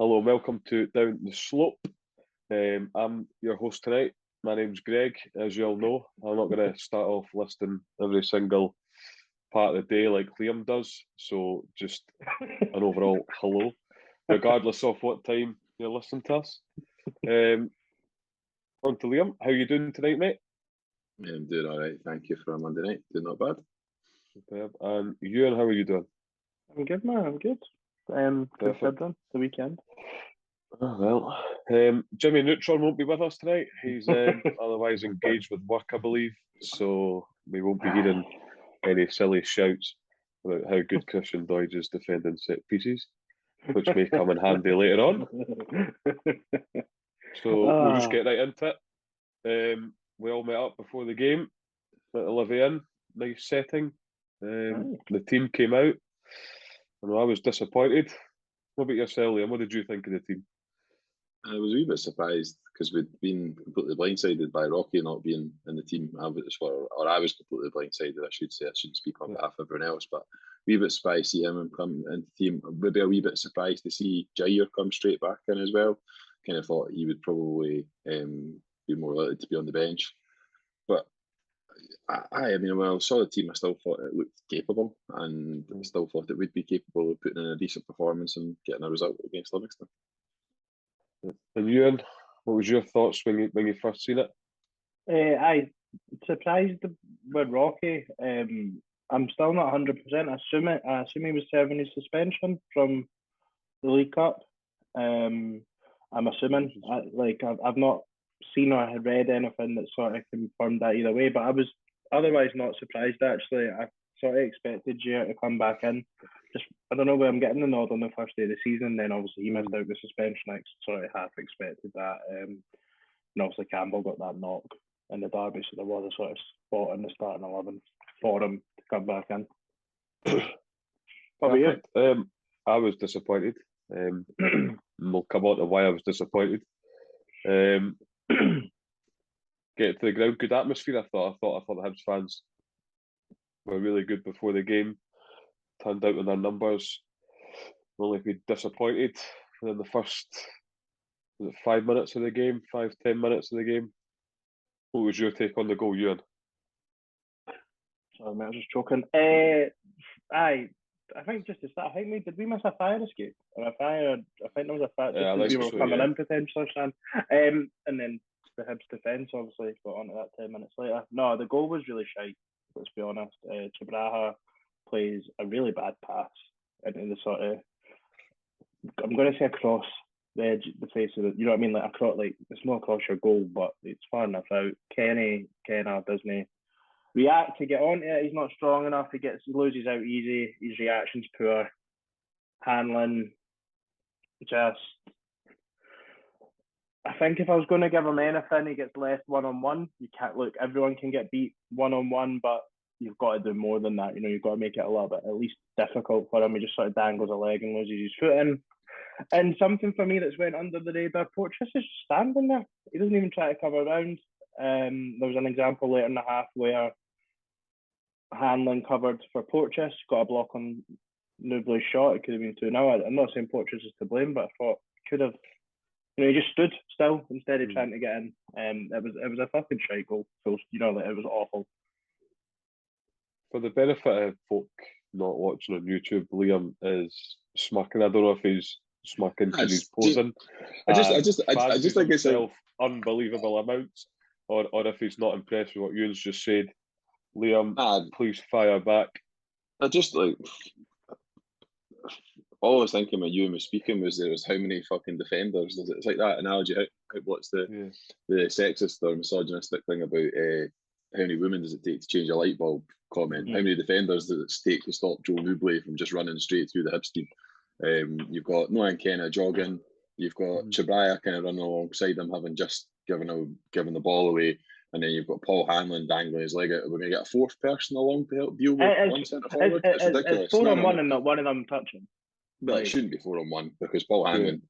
Hello and welcome to Down the Slope. I'm your host tonight. My name's Greg. As you all know, I'm not going to start off listing every single part of the day like Liam does. So just an overall hello, regardless of what time you're listening to us. On to Liam. How are you doing tonight, mate? I'm doing all right. Thank you for a Monday night. Doing not bad. Superb. And Ewan, how are you doing? I'm good, man. I'm good. Good said done. The weekend. Oh, well, Jimmy Neutron won't be with us tonight. He's otherwise engaged with work, I believe. So we won't be hearing any silly shouts about how good Christian Doidge is defending set pieces, which may come in handy later on. So we'll just get right into it. We all met up before the game at the Livi Inn. Nice setting. The team came out. I know I was disappointed. What about yourself, Liam? What did you think of the team? I was a wee bit surprised because we'd been completely blindsided by Rocky not being in the team. I was completely blindsided, I should say. I shouldn't speak on behalf of everyone else, but a wee bit surprised to see him come into the team. Maybe a wee bit surprised to see Jair come straight back in as well. Kind of thought he would probably be more likely to be on the bench. But I mean, when I saw the team, I still thought it looked capable, and I still thought it would be capable of putting in a decent performance and getting a result against Livingston. And Ewan, what was your thoughts when you first seen it? I surprised with Rocky. I'm still not 100%. I assume he was serving his suspension from the League Cup. I'm assuming. I've not seen or had read anything that sort of confirmed that either way, but I was otherwise not surprised actually. I sort of expected Jair to come back in. Just I don't know where I'm getting the nod on the first day of the season. Then obviously he missed out the suspension. I sort of half expected that. And obviously Campbell got that knock in the derby, so there was a sort of spot in the starting 11 for him to come back in. What about you? I was disappointed. We'll come on to why I was disappointed. Get to the ground, good atmosphere. I thought the Hibs fans were really good before the game. Turned out in their numbers. Only be disappointed within the first 5 minutes of the game, 5-10 minutes of the game. What was your take on the goal, Ewan? Sorry, mate, I was just choking. I think just to start, did we miss a fire escape? I think there was a fire escape. We were coming in potentially, Stan. And then the Hibs defence obviously got onto that 10 minutes later. No, the goal was really shite, let's be honest. Chabraha plays a really bad pass into the sort of, I'm going to say across the edge, the face of it, you know what I mean? Like across, like it's not across your goal, but it's far enough out. Kenna doesn't react to get onto it. He's not strong enough. He loses out easy. His reaction's poor. Handling, just. I think if I was going to give him anything, he gets left one-on-one. You can't look. Everyone can get beat one-on-one, but you've got to do more than that. You know, you've got to make it a little bit at least difficult for him. He just sort of dangles a leg and loses his foot in. And something for me that's went under the radar, Porteous is standing there. He doesn't even try to cover around. There was an example later in the half where Hanlon covered for Porteous, got a block on Nublu's shot. It could have been 2-0. I'm not saying Porteous is to blame, but I thought could have. You know, he just stood still instead of trying to get in. It was a fucking shite goal. So it was awful. For the benefit of folk not watching on YouTube, Liam is smirking. I don't know if he's smirking because he's posing. I just think it's unbelievable amounts, or if he's not impressed with what Ewan's just said. Liam, please fire back. I just like all I was thinking when Ewan was speaking was there was how many fucking defenders. It's like that analogy. What's the sexist or misogynistic thing about how many women does it take to change a light bulb comment? Mm-hmm. How many defenders does it take to stop Joe Nublu from just running straight through the Hibs team? You've got Noah Kenna jogging. You've got Chabraya kind of running alongside him, having just given the ball away. And then you've got Paul Hanlon dangling his leg out. We're going to get a fourth person along to help deal with one centre forward. It's ridiculous. It's 4-on-1 and not one of them touching. But it shouldn't be 4-on-1 because Paul Hanlon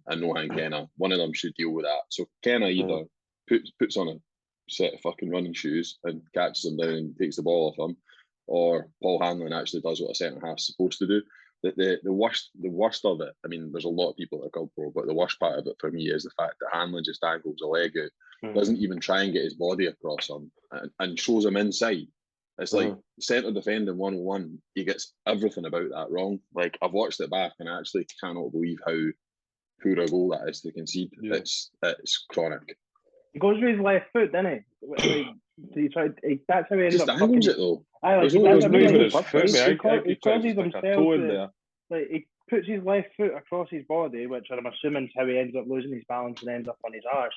and Nohan Kenna, one of them should deal with that. So Kenna either puts on a set of fucking running shoes and catches him down and takes the ball off him, or Paul Hanlon actually does what a centre half's supposed to do. the worst of it. I mean, there's a lot of people that are culpable, but the worst part of it for me is the fact that Hanlon just angles a leg out, doesn't even try and get his body across him, and shows him inside. It's like centre defending 101. He gets everything about that wrong. Like, I've watched it back and I actually cannot believe how poor a goal that is to concede. Yeah. It's chronic. He goes with his left foot, doesn't he? That's how he ends just up angles it though. There's no even his foot. He causes himself in there. Like, he puts his left foot across his body, which I'm assuming is how he ends up losing his balance and ends up on his arse.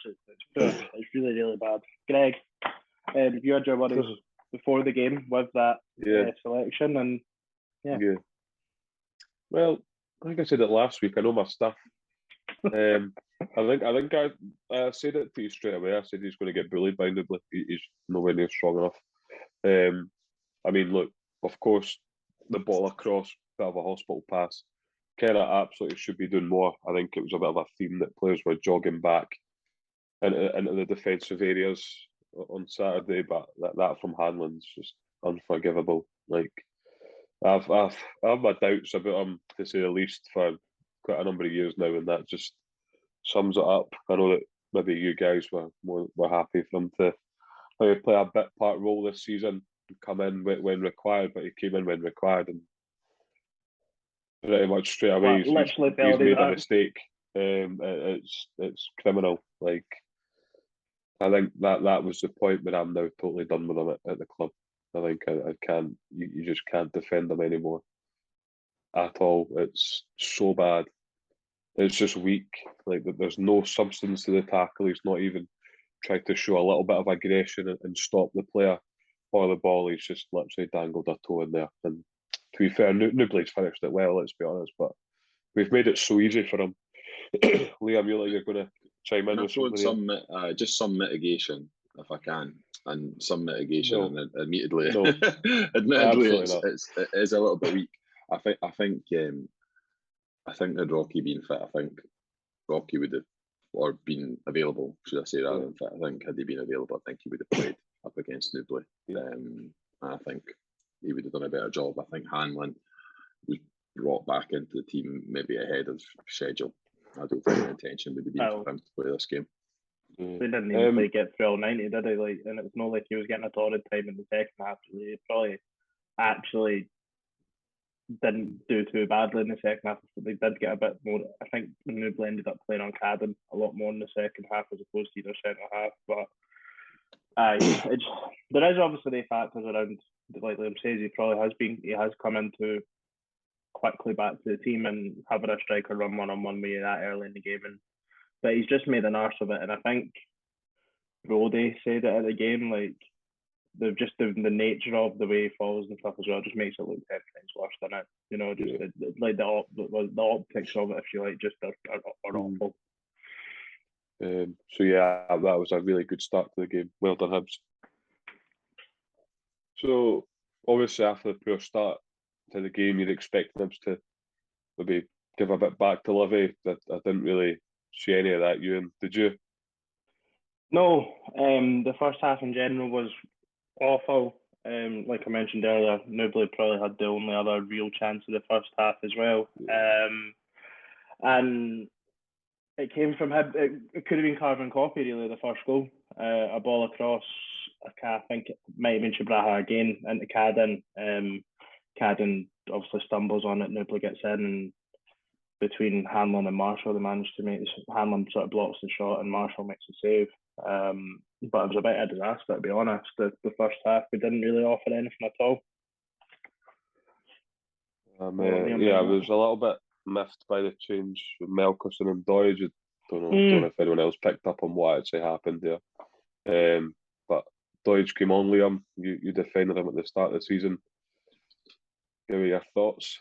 It's really, really bad. Greg, you had your worries before the game with that selection, and yeah. Well, I think I said it last week. I know my stuff. I think I said it to you straight away. I said he's going to get bullied by Nubly. He's nowhere near strong enough. I mean, look, of course, the ball across, bit of a hospital pass. Kenna absolutely should be doing more. I think it was a bit of a theme that players were jogging back into the defensive areas on Saturday, but that from Hanlon's just unforgivable. Like, I have my doubts about him, to say the least, for quite a number of years now, and that just sums it up. I know that maybe you guys were happy for him to play a bit part role this season, come in when required, but he came in when required, and pretty much straight away he's made a mistake. It's criminal. Like, I think that was the point where I'm now totally done with him at the club. I think I can't. You just can't defend him anymore at all. It's so bad. It's just weak. Like, there's no substance to the tackle. He's not even tried to show a little bit of aggression and stop the player or the ball. He's just literally dangled a toe in there. And to be fair, Nubly's finished it well, let's be honest, but we've made it so easy for him. Liam, you're going to chime in with something? Just some mitigation, if I can, and some mitigation, and admittedly, it is a little bit weak. I think had Rocky been fit, I think Rocky would have, or been available, should I say, rather than fit. I think had he been available, I think he would have played up against Nubly. I think he would have done a better job. I think Hanlon was brought back into the team maybe ahead of schedule. I don't think the intention would have been for him to play this game. He didn't even get through all 90, did he? Like, and it's not like he was getting a torrid time in the second half. He probably actually didn't do too badly in the second half. They did get a bit more. I think Nubly ended up playing on Cadden a lot more in the second half as opposed to either centre half. But there is obviously the factors around. Like Liam says, he has come into quickly back to the team and having a striker run one-on-one with you that early in the game, but he's just made an arse of it. And I think Brody said it at the game, like, they've just the nature of the way he falls and stuff as well just makes it look 10 times worse than it. You know, just like the optics of it, if you like, just are awful. So yeah, that was a really good start to the game. Well done, Hibs. So obviously after the poor start to the game, you'd expect Hibs to maybe give a bit back to Livi. I didn't really see any of that, Ewan. Did you? No, the first half in general was awful. Like I mentioned earlier, Nubly probably had the only other real chance of the first half as well. And it came from him. It could have been carbon copy, really, the first goal. A ball across, I think it might have been Shabraha again, into Cadden. Cadden obviously stumbles on it, Nubly gets in, and between Hanlon and Marshall, they managed to make this. Hanlon sort of blocks the shot and Marshall makes a save. But it was a bit of a disaster, to be honest. The first half, we didn't really offer anything at all. I was a little bit miffed by the change with Melkerson and Doidge. I don't know if anyone else picked up on what actually happened there. But Doidge came on, Liam. You defended him at the start of the season. Give me your thoughts.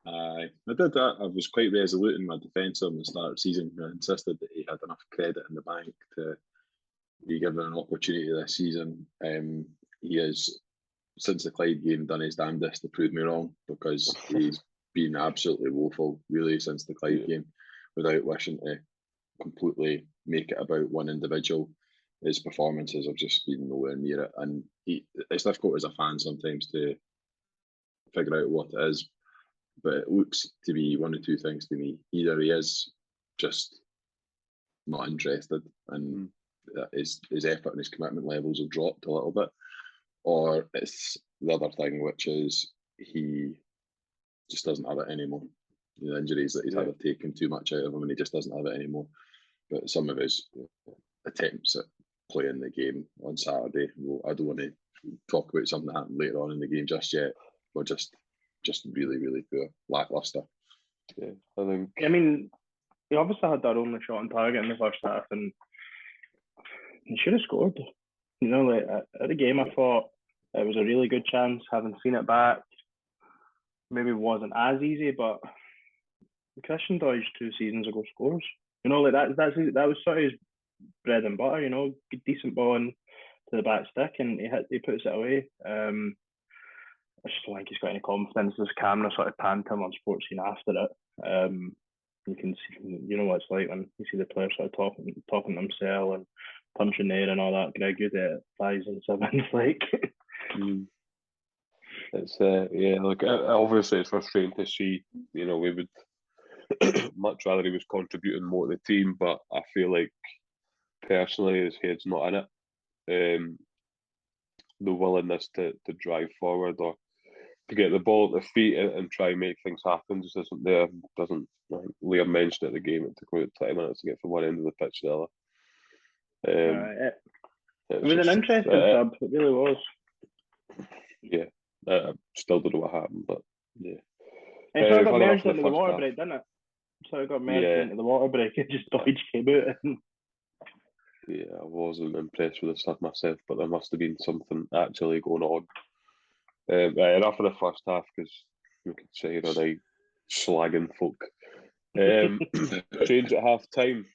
I did that. I was quite resolute in my defence of him at the start of the season. I insisted that he had enough credit in the bank to be given an opportunity this season. He has, since the Clyde game, done his damnedest to prove me wrong, because he's been absolutely woeful, really, since the Clyde game, without wishing to completely make it about one individual. His performances have just been nowhere near it, and it's difficult as a fan sometimes to figure out what it is. but it looks to be one of two things to me. Either he is just not interested and his effort and his commitment levels have dropped a little bit, or it's the other thing, which is he just doesn't have it anymore. The injuries that he's either taken too much out of him and he just doesn't have it anymore. But some of his attempts at playing the game on Saturday, well, I don't want to talk about something that happened later on in the game just yet, but just really, really poor, lacklustre. Yeah, I think. I mean, he obviously had that only shot on target in the first half, and he should have scored. You know, like at the game, I thought it was a really good chance. Having seen it back, maybe it wasn't as easy, but Christian Doige 2 seasons ago scores. You know, like that was sort of his bread and butter. You know, decent ball into the back stick, and he puts it away. I just don't think he's got any confidence. This camera sort of panned him on sports scene after it. You can see, you know what it's like when you see the players sort of talking to themselves and punching the air and all that. Greg Good at 5s and 7s, like. It's like obviously it's frustrating to see. You know, we would much rather he was contributing more to the team, but I feel like personally his head's not in it. The willingness to drive forward or to get the ball at the feet and try and make things happen just isn't there. Doesn't, like Liam mentioned at the game, it took about 20 minutes to get from one end of the pitch to the other. It was an interesting sub, it really was. Yeah, I still don't know what happened, but yeah. It sort of got merged into the water break, didn't it? So it got merged into the water break. It just Doige came out. Yeah, I wasn't impressed with the sub myself, but there must have been something actually going on. Enough of the first half, because we could say you're right, slagging folk. Change at half time.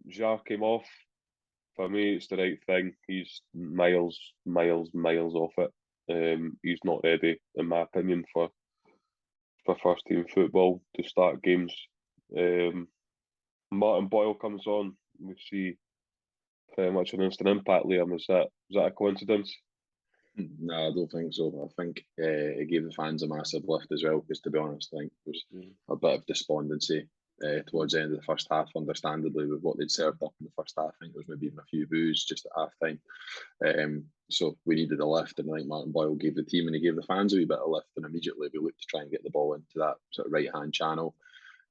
Jar came off. For me, it's the right thing. He's miles off it. He's not ready, in my opinion, for first team football to start games. Martin Boyle comes on. We see pretty much an instant impact. Liam, is that a coincidence? No, I don't think so. I think it gave the fans a massive lift as well, because to be honest, I think there was a bit of despondency towards the end of the first half, understandably, with what they'd served up in the first half. I think there was maybe even a few boos just at half time. So we needed a lift, and I think Martin Boyle gave the team and he gave the fans a wee bit of lift, and immediately we looked to try and get the ball into that sort of right-hand channel.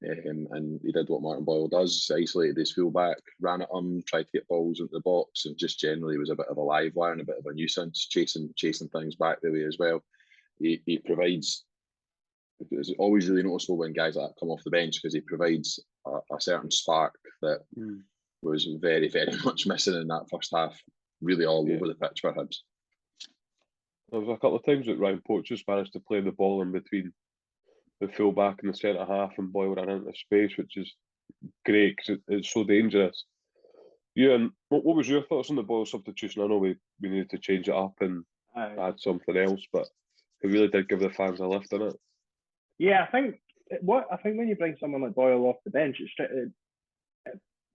And he did what Martin Boyle does, isolated his fullback, ran at him, tried to get balls into the box, and just generally was a bit of a live wire and a bit of a nuisance, chasing things back the way as well. He provides, it's always really noticeable when guys like that come off the bench, because he provides a certain spark that was very, very much missing in that first half, really all over the pitch for Hibs. There was a couple of times that Ryan Poacher managed to play the ball in between the full-back and the centre-half, and Boyle ran into space, which is great because it's so dangerous. And what was your thoughts on the Boyle substitution? I know we needed to change it up and add something else, but it really did give the fans a lift in it. Yeah, I think when you bring someone like Boyle off the bench, it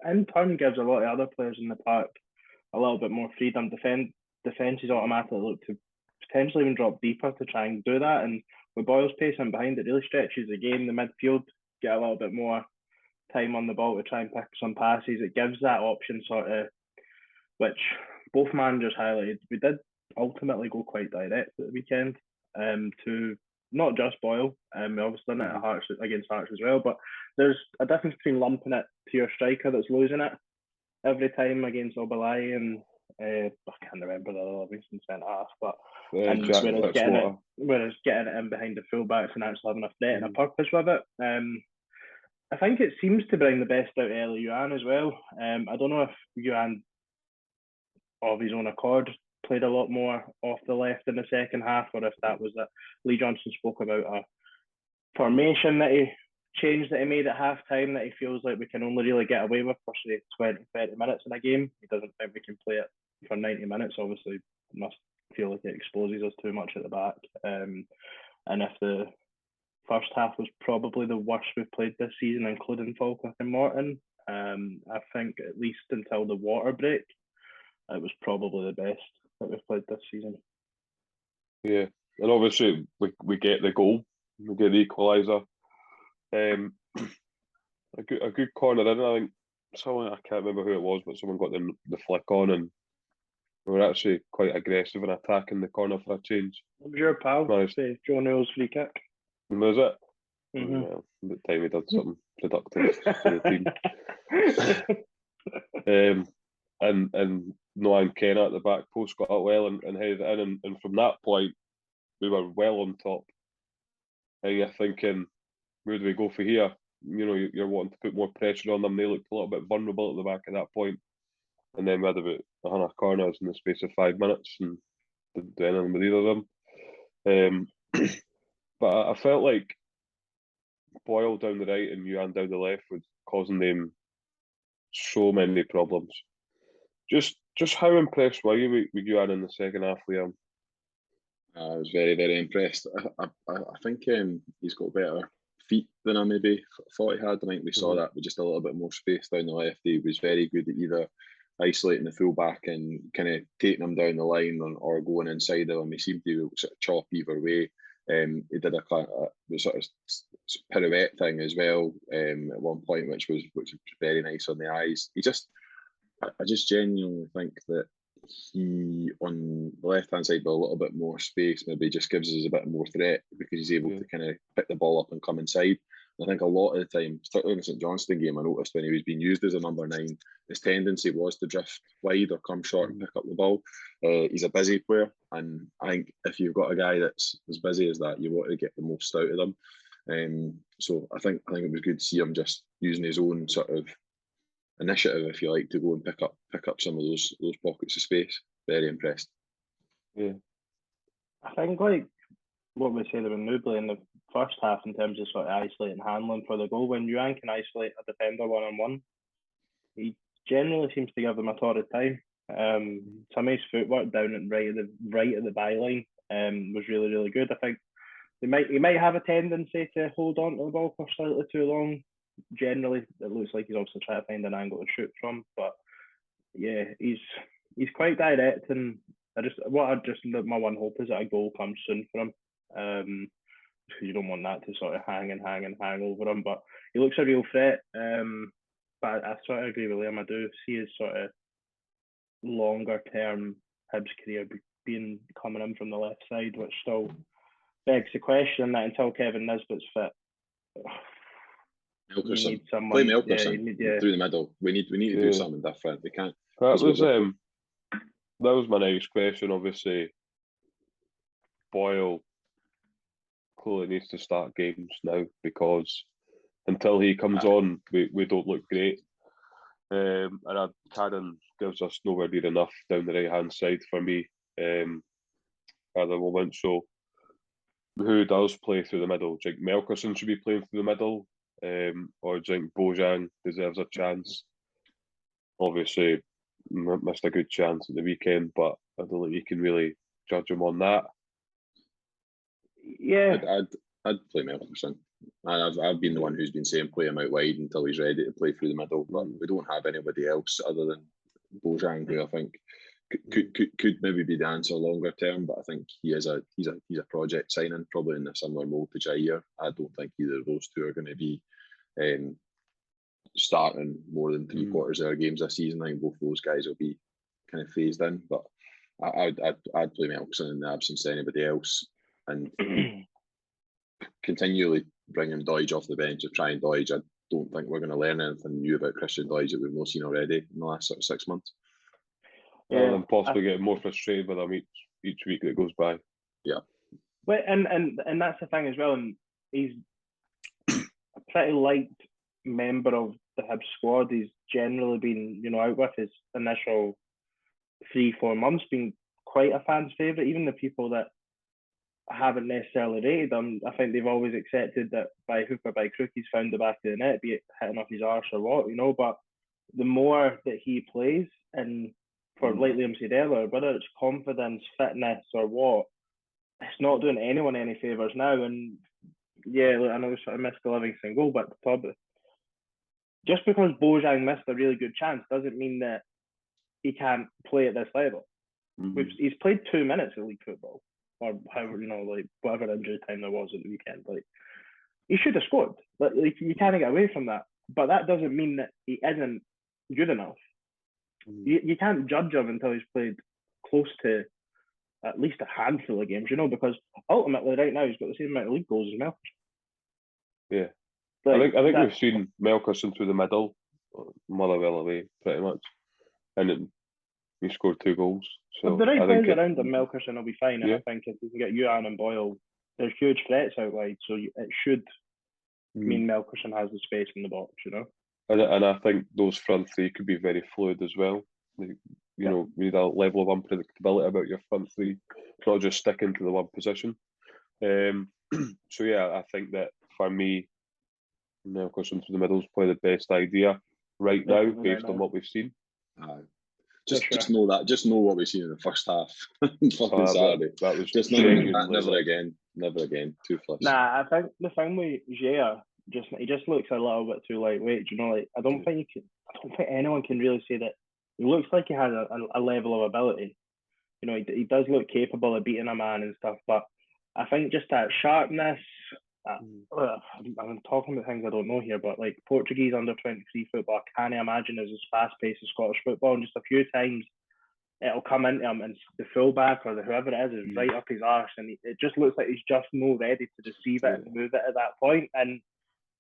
in turn gives a lot of other players in the park a little bit more freedom. Defences automatically look to potentially even drop deeper to try and do that, and with Boyle's pace in behind, it really stretches the game. The midfield get a little bit more time on the ball to try and pick some passes. It gives that option sort of, which both managers highlighted. We did ultimately go quite direct at the weekend to not just Boyle. We obviously done it against Hearts as well, but there's a difference between lumping it to your striker that's losing it every time against Obalai and I can't remember the other Livingston centre half, but whereas getting it in behind the fullbacks and actually having a threat and a purpose with it. I think it seems to bring the best out of Ellie Yuan as well. I don't know if Yuan, of his own accord, played a lot more off the left in the second half, or if that was that Lee Johnson spoke about a formation that he changed that he made at half time that he feels like we can only really get away with for say 20-30 minutes in a game. He doesn't think we can play it for 90 minutes. Obviously, it must feel like it exposes us too much at the back. And if the first half was probably the worst we've played this season, including Falkirk and Morton, I think at least until the water break, it was probably the best that we've played this season. Yeah, and obviously we get the goal, we get the equaliser. A good corner in. I think someone, I can't remember who it was, but someone got the flick on, and we were actually quite aggressive in attacking the corner for a change. It was your pal, Joe Neal's free kick. Was it? Mm-hmm. Well, the time he did something productive for the team. And Noam Kenna at the back post got it well and headed it in, and from that point we were well on top. And you're thinking, where do we go for here? You know, you're wanting to put more pressure on them. They looked a little bit vulnerable at the back at that point. And then we had about 100 corners in the space of 5 minutes and didn't do anything with either of them. But I felt like Boyle down the right and Yuan down the left was causing them so many problems. Just how impressed were you with Yuan in the second half, Liam? I was very, very impressed. I think he's got better feet than I maybe thought he had. I think we saw that with just a little bit more space down the left. He was very good at either isolating the fullback and kind of taking him down the line or going inside of him. He seemed to sort of chop either way. He did a sort of pirouette thing as well at one point, which was very nice on the eyes. I just genuinely think that he, on the left-hand side with a little bit more space, maybe just gives us a bit more threat because he's able to kind of pick the ball up and come inside. And I think a lot of the time, particularly in the St Johnstone game, I noticed when he was being used as a number 9, his tendency was to drift wide or come short and pick up the ball. He's a busy player, and I think if you've got a guy that's as busy as that, you want to get the most out of them. So I think it was good to see him just using his own sort of initiative, if you like, to go and pick up some of those pockets of space. Very impressed. Yeah, I think like what we said about Newbley in the first half in terms of sort of isolating handling for the goal. When Yuan can isolate a defender 1-on-1, he generally seems to give them a torrid time. Some of his footwork down at right at the byline was really, really good. I think he might have a tendency to hold on to the ball for slightly too long. Generally, it looks like he's also trying to find an angle to shoot from. But yeah, he's quite direct, and my one hope is that a goal comes soon for him. Because you don't want that to sort of hang over him. But he looks a real threat. But I sort of agree with Liam. I do see his sort of longer term Hibs career coming in from the left side, which still begs the question that until Kevin Nisbet's fit, Melkerson. Play Melkerson through the middle. We need to do something different. We can't. That was my next question. Obviously, Boyle clearly needs to start games now because until he comes on, we don't look great. And Karen gives us nowhere near enough down the right hand side for me at the moment. So who does play through the middle? Do you think Melkerson should be playing through the middle? Or do you think Bojan deserves a chance? Obviously, missed a good chance at the weekend, but I don't think you can really judge him on that. Yeah, I'd play Melkerson. I've been the one who's been saying play him out wide until he's ready to play through the middle. But we don't have anybody else other than Bojan, who I think could maybe be the answer longer term. But I think he's a project signing, probably in a similar mold to Jair. I don't think either of those two are going to be starting more than 3/4 of our games this season. I think both of those guys will be kind of phased in. But I'd play Melkerson in the absence of anybody else, and continually bringing Doidge off the bench or trying Doidge. I don't think we're going to learn anything new about Christian Doidge that we've not seen already in the last sort of 6 months. Yeah, and possibly getting more frustrated with him each week that goes by. Yeah. Well, and that's the thing as well. And he's a pretty liked member of the Hibs squad. He's generally been, out with his initial 3-4 months, been quite a fan's favourite. Even the people that haven't necessarily rated him, I think they've always accepted that by hook or by crook he's found the back of the net, be it hitting off his arse or what, But the more that he plays, and for like Liam said earlier, whether it's confidence, fitness, or what, it's not doing anyone any favours now. And yeah, look, I know we sort of missed the Livingston goal, but probably just because Bojan missed a really good chance doesn't mean that he can't play at this level. He's played 2 minutes of league football, or however, whatever injury time there was at the weekend. he should have scored. Like you can't get away from that. But that doesn't mean that he isn't good enough. You can't judge him until he's played close to at least a handful of games, because ultimately right now he's got the same amount of league goals as Melkerson. Yeah. Like, I think we've seen Melkerson through the middle, Motherwell away, pretty much. And he scored 2 goals. So if the right I think players around him, Melkerson will be fine. And Yeah. I think if you can get Ewan and Boyle, there's huge threats out wide. So it should mean Melkerson has the space in the box, And I think those front three could be very fluid as well. Like, you need a level of unpredictability about your front three, not just sticking to the one position. So yeah, I think that for me, Melkerson through the middle is probably the best idea right now, based on what we've seen. Just know that. Just know what we've seen in the first half. Fucking Saturday. That was just never again. Too flush. Nah, I think the thing with Gea, he just looks a little bit too lightweight. I don't think anyone can really say that he looks like he has a level of ability. He does look capable of beating a man and stuff, but I think just that sharpness. I'm talking about things I don't know here, but like Portuguese under-23 football, I can't imagine is as fast-paced as Scottish football. And just a few times it'll come into him, and the fullback or whoever it is right up his arse, and it just looks like he's just not ready to receive it and move it at that point. And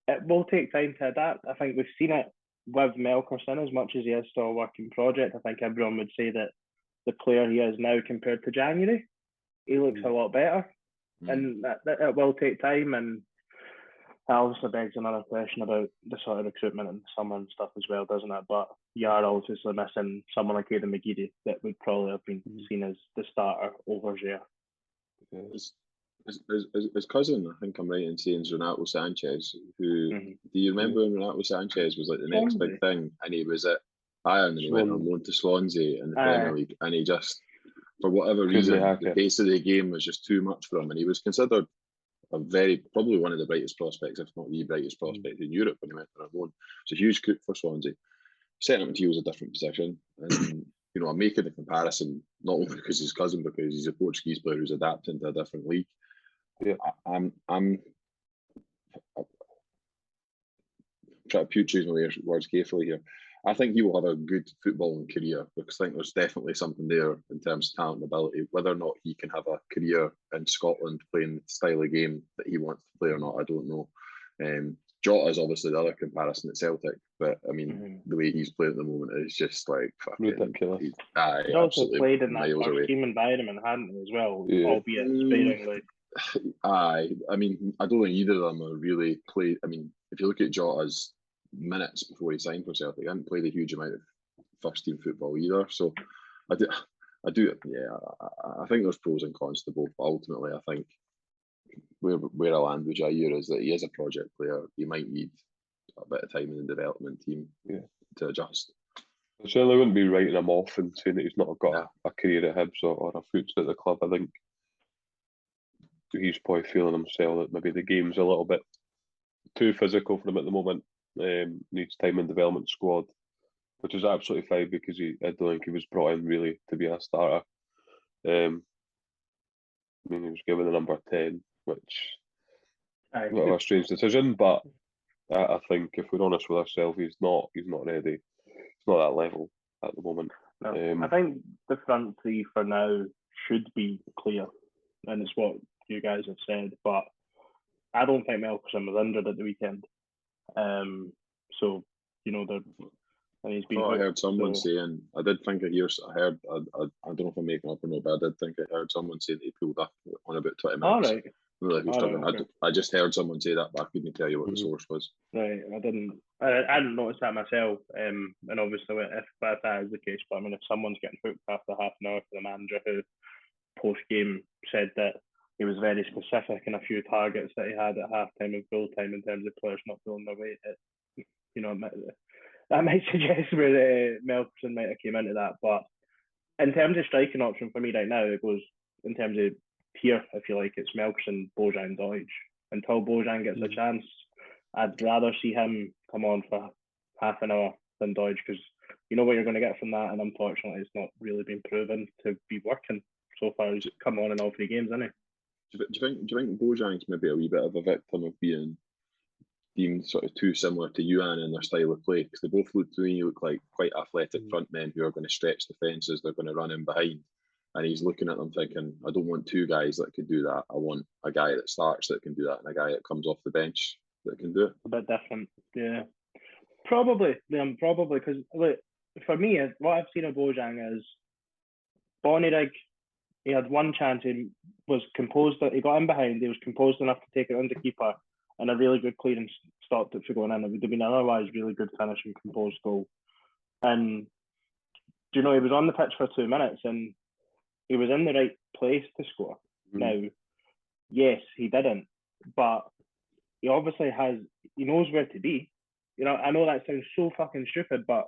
it will take time to adapt. I think we've seen it with Melkerson, as much as he is still a working project. I think everyone would say that the player he is now compared to January, he looks a lot better. And that it will take time, and that obviously begs another question about the sort of recruitment in the summer and stuff as well, doesn't it? But you are obviously missing someone like Aidan McGeady that would probably have been seen as the starter over Gea. His cousin, I think I'm right in saying, is Renato Sanchez. Who do you remember when Renato Sanchez was like the next big thing, and he was at Bayern and he went on loan to Swansea in the Premier League, and he just, for whatever reason, the pace of the game was just too much for him, and he was considered probably one of the brightest prospects, if not the brightest prospect in Europe when he went on loan. It's a huge coup for Swansea. Setting up to use a different position, and I'm making the comparison not only because he's cousin, because he's a Portuguese player who's adapting to a different league. Yeah, I'm trying to choose my words carefully here. I think he will have a good footballing career, because I think there's definitely something there in terms of talent and ability. Whether or not he can have a career in Scotland playing the style of game that he wants to play or not, I don't know. Jota is obviously the other comparison at Celtic, but I mean, the way he's playing at the moment is just like fucking ridiculous. He's also played in that first team environment, hadn't he, as well, albeit sparingly. I mean, I don't think either of them are really played. I mean, if you look at Jota's minutes before he signed for Celtic, he hadn't played a huge amount of first team football either. So I think there's pros and cons to both, but ultimately I think where I land with Jair is that he is a project player. He might need a bit of time in the development team to adjust. I certainly wouldn't be writing him off and saying that he's not got a career at Hibs or a future at the club. I think he's probably feeling himself that maybe the game's a little bit too physical for him at the moment. Needs time in development squad, which is absolutely fine, because I don't think he was brought in really to be a starter. I mean, he was given the number 10, which is a strange decision, but I think if we're honest with ourselves, he's not ready. He's not at that level at the moment. No, I think the front three for now should be clear, and it's what you guys have said, but I don't think Melkerson was injured at the weekend. So he's been. I heard someone saying. I did think I heard. I don't know if I'm making up or not, but I did think I heard someone say that he pulled up on about 20 minutes. All right. I just heard someone say that, but I couldn't tell you what the source was. Right, I didn't notice that myself. And obviously, if that is the case, but I mean, if someone's getting hooked after half an hour for the manager who post game said that he was very specific in a few targets that he had at half time and full time in terms of players not pulling their weight, that might suggest where Melkerson might have came into that. But in terms of striking option for me right now, it goes in terms of tier, if you like, it's Melkerson, Bojan, Doidge. Until Bojan gets a chance, I'd rather see him come on for half an hour than Doidge, because you know what you're going to get from that, and unfortunately it's not really been proven to be working so far. He's come on in all 3 games, hasn't he? Do you think Bojan's maybe a wee bit of a victim of being deemed sort of too similar to Yuan in their style of play, because they both look like quite athletic front men who are going to stretch defences, they're going to run in behind. And he's looking at them thinking, I don't want two guys that could do that. I want a guy that starts that can do that and a guy that comes off the bench that can do it. A bit different, yeah. Probably, because for me, what I've seen of Bojang is Bonnyrigg, he had one chance, he was composed, he got in behind, he was composed enough to take it under keeper, and a really good clearance stopped it from going in. It would have been otherwise really good finish and composed goal. And, he was on the pitch for 2 minutes and he was in the right place to score. Now, yes, he didn't, but he obviously he knows where to be. I know that sounds so fucking stupid, but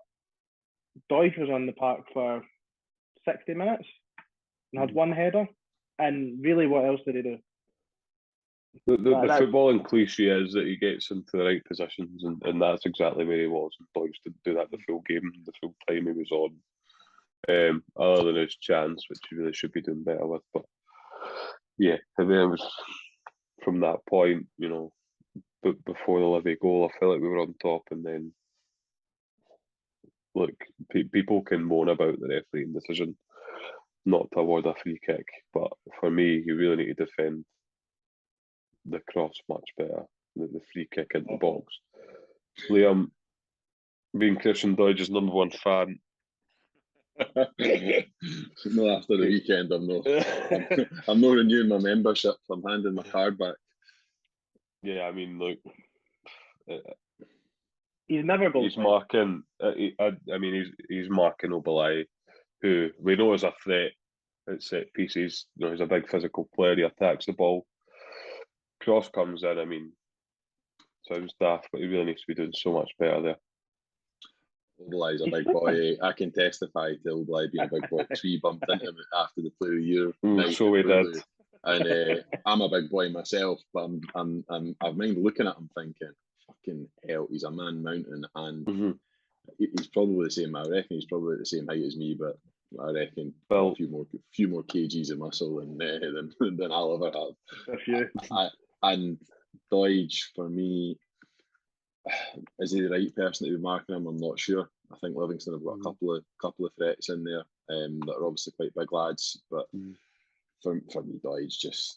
Doidge was on the park for 60 minutes and had one header. And really, what else did he do? The footballing cliche is that he gets into the right positions, and that's exactly where he was. And Doidge didn't do that the full game, the full time he was on. Other than his chance, which he really should be doing better with. But yeah, and then it was from that point, but before the Livi goal, I felt like we were on top. And then, look, people can moan about the refereeing decision not to award a free kick, but for me, you really need to defend the cross much better than the free kick in the box. Liam, being Christian Doidge's number one fan. No, after the weekend, I'm not renewing my membership. I'm handing my card back. Yeah, I mean, look, he's never goal. He's marking. He's marking Obalai, who we know is a threat at set pieces. He's a big physical player. He attacks the ball. Cross comes in. Sounds daft, but he really needs to be doing so much better there. Obalai's a big boy. I can testify to Obalai being a big boy. We bumped into him after the Player of the Year. So we did. And I'm a big boy myself, but I've mind looking at him thinking, fucking hell, he's a man mountain, and he's probably the same. I reckon he's probably the same height as me, but I reckon a few more kgs of muscle than I'll ever have. A few. And Doidge, for me, is he the right person to be marking him? I'm not sure. I think Livingston have got a couple of threats in there that are obviously quite big lads, but for me, Doidge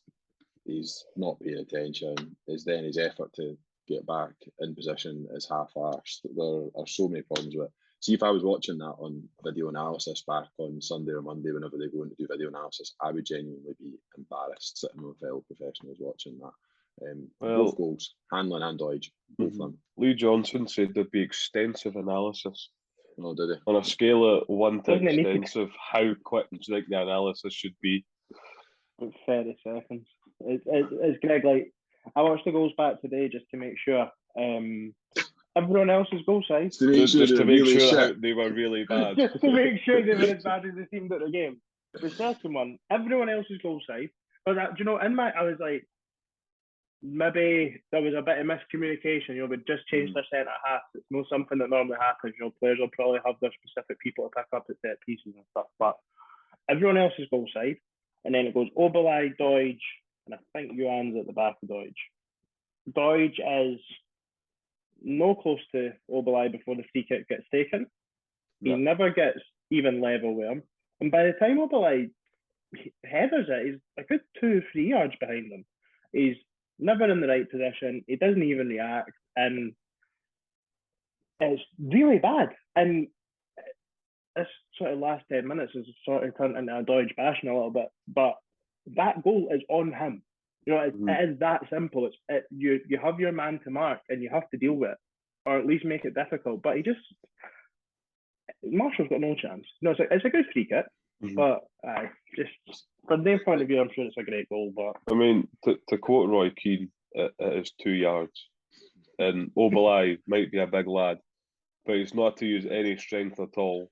he's not paying attention. His effort to get back in position is half-arsed. There are so many problems with it. See, if I was watching that on video analysis back on Sunday or Monday, whenever they go in to do video analysis, I would genuinely be embarrassed sitting with fellow professionals watching that. Both goals, Hanlon and Doidge, both of them. Lee Johnson said there'd be extensive analysis. Oh, did he? On a scale of 1 to extensive, how quick do you think the analysis should be? 30 seconds. It's Greg, like, I watched the goals back today just to make sure. Everyone else's goal side. Just to make sure they were really bad. Just to make sure they were as bad as the team at the game. The second one, everyone else's goal side. But I was like, maybe there was a bit of miscommunication. We'd just changed their centre half. It's not something that normally happens. Players will probably have their specific people to pick up at set pieces and stuff. But everyone else's goal side. And then it goes Obalai, Doidge, and I think Yuan's at the back of Doidge. Doidge is no close to Obalai before the free kick gets taken. He never gets even level with him. And by the time Obalai headers it, he's a good 2-3 yards behind him. He's never in the right position. He doesn't even react. And it's really bad. And this sort of last 10 minutes has sort of turned into a Doidge bashing a little bit. But that goal is on him. It is that simple. You have your man to mark and you have to deal with it, or at least make it difficult. But Marshall's got no chance. No, it's a good free kick, but just from their point of view, I'm sure it's a great goal. But I mean, to quote Roy Keane, it is 2 yards, and Obalai might be a big lad, but he's not to use any strength at all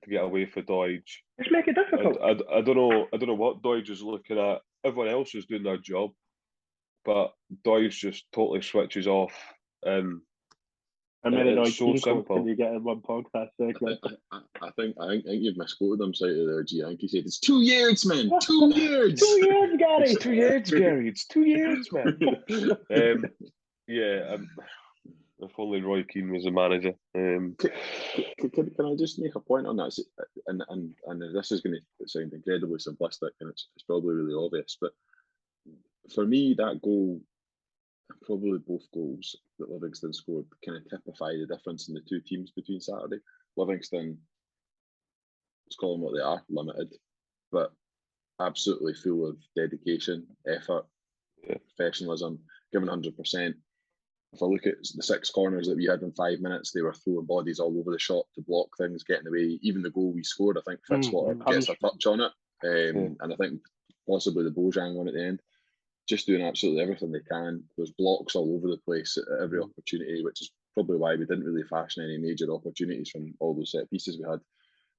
to get away for Doidge. Just make it difficult. I don't know what Doidge is looking at. Everyone else is doing their job, but Doidge just totally switches off. It's so simple. Can you get in one podcast segment? I think you've misquoted him slightly there, G. I think he said it's 2 yards, man. 2 yards. 2 yards, Gary. It's 2 yards, Gary. It's 2 yards, man. If only Roy Keane was the manager. Can I just make a point on that? And this is going to sound incredibly simplistic, and it's probably really obvious, but for me, that goal, probably both goals that Livingston scored, kind of typify the difference in the two teams between Saturday. Livingston, let's call them what they are, limited, but absolutely full of dedication, effort, professionalism, giving 100%. If I look at the 6 corners that we had in 5 minutes, they were throwing bodies all over the shop to block things, getting away. Even the goal we scored, I think Fitzwater gets a touch on it. And I think possibly the Bojang one at the end. Just doing absolutely everything they can. There's blocks all over the place at every opportunity, which is probably why we didn't really fashion any major opportunities from all those set pieces we had.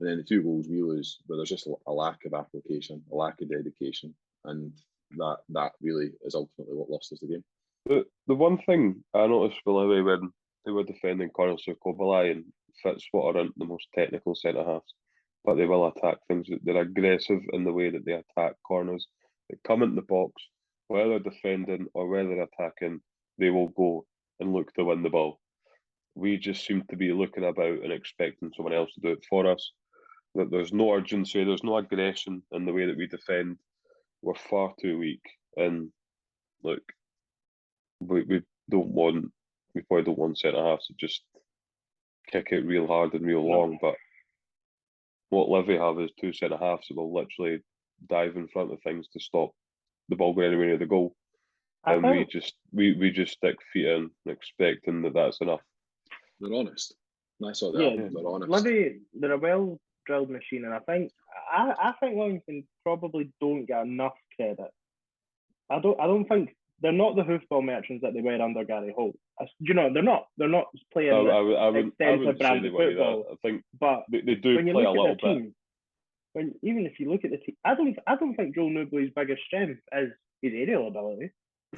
And then the 2 goals we lose, where there's just a lack of application, a lack of dedication. And that really is ultimately what lost us the game. The one thing I noticed with Livi when they were defending corners with Kobalai and Fitzwater aren't the most technical centre halves, but they will attack things. They're aggressive in the way that they attack corners. They come into the box, whether they're defending or whether they're attacking, they will go and look to win the ball. We just seem to be looking about and expecting someone else to do it for us. That there's no urgency, there's no aggression in the way that we defend. We're far too weak, and look, we probably don't want centre halves to just kick it real hard and real long. But what Livi have is 2 centre halves that will literally dive in front of things to stop the ball going anywhere near the goal, and we just stick feet in, expecting that's enough. They're honest. That's what they are. They're honest. Livi, they're a well drilled machine, and I think Livingston probably don't get enough credit. I don't think they're not the hoofball merchants that they were under Gary Holt. They're not playing extensive brand of football. I think, but they do play a little bit. Even if you look at the team, I don't think Joel Newbley's biggest strength is his aerial ability.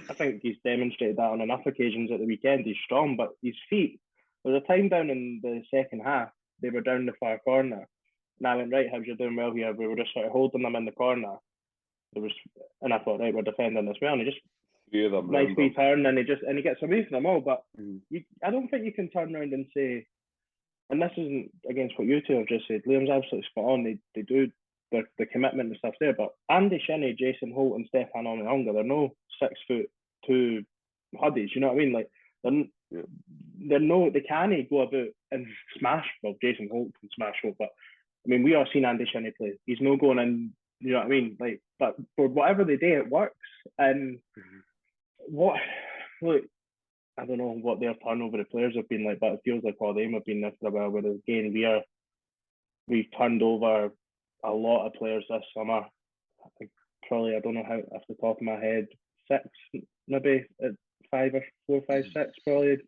I think he's demonstrated that on enough occasions at the weekend. He's strong, but his feet. There was a time down in the second half, they were down the far corner, and I went, right, Hibs, you're doing well here. We were just sort of holding them in the corner. And I thought, right, we're defending this well, and he just nice wee turn, and he gets away from them all. But I don't think you can turn around and say, and this isn't against what you two have just said. Liam's absolutely spot on. They do the commitment and stuff there. But Andy Shinnie, Jason Holt, and Stefan Omeonga, they're no 6'2" huddies. You know what I mean? Like they can't go about and smash. Well, Jason Holt can smash Holt, but I mean, we all seen Andy Shinnie play. He's no going in. You know what I mean? Like, but for whatever they do, it works. And I don't know what their turnover of players have been like, but it feels like all them have been there for a while. Whereas again, we've turned over a lot of players this summer. I think probably, I don't know how off the top of my head, 6 maybe, 5 or 4, 5, 6 probably.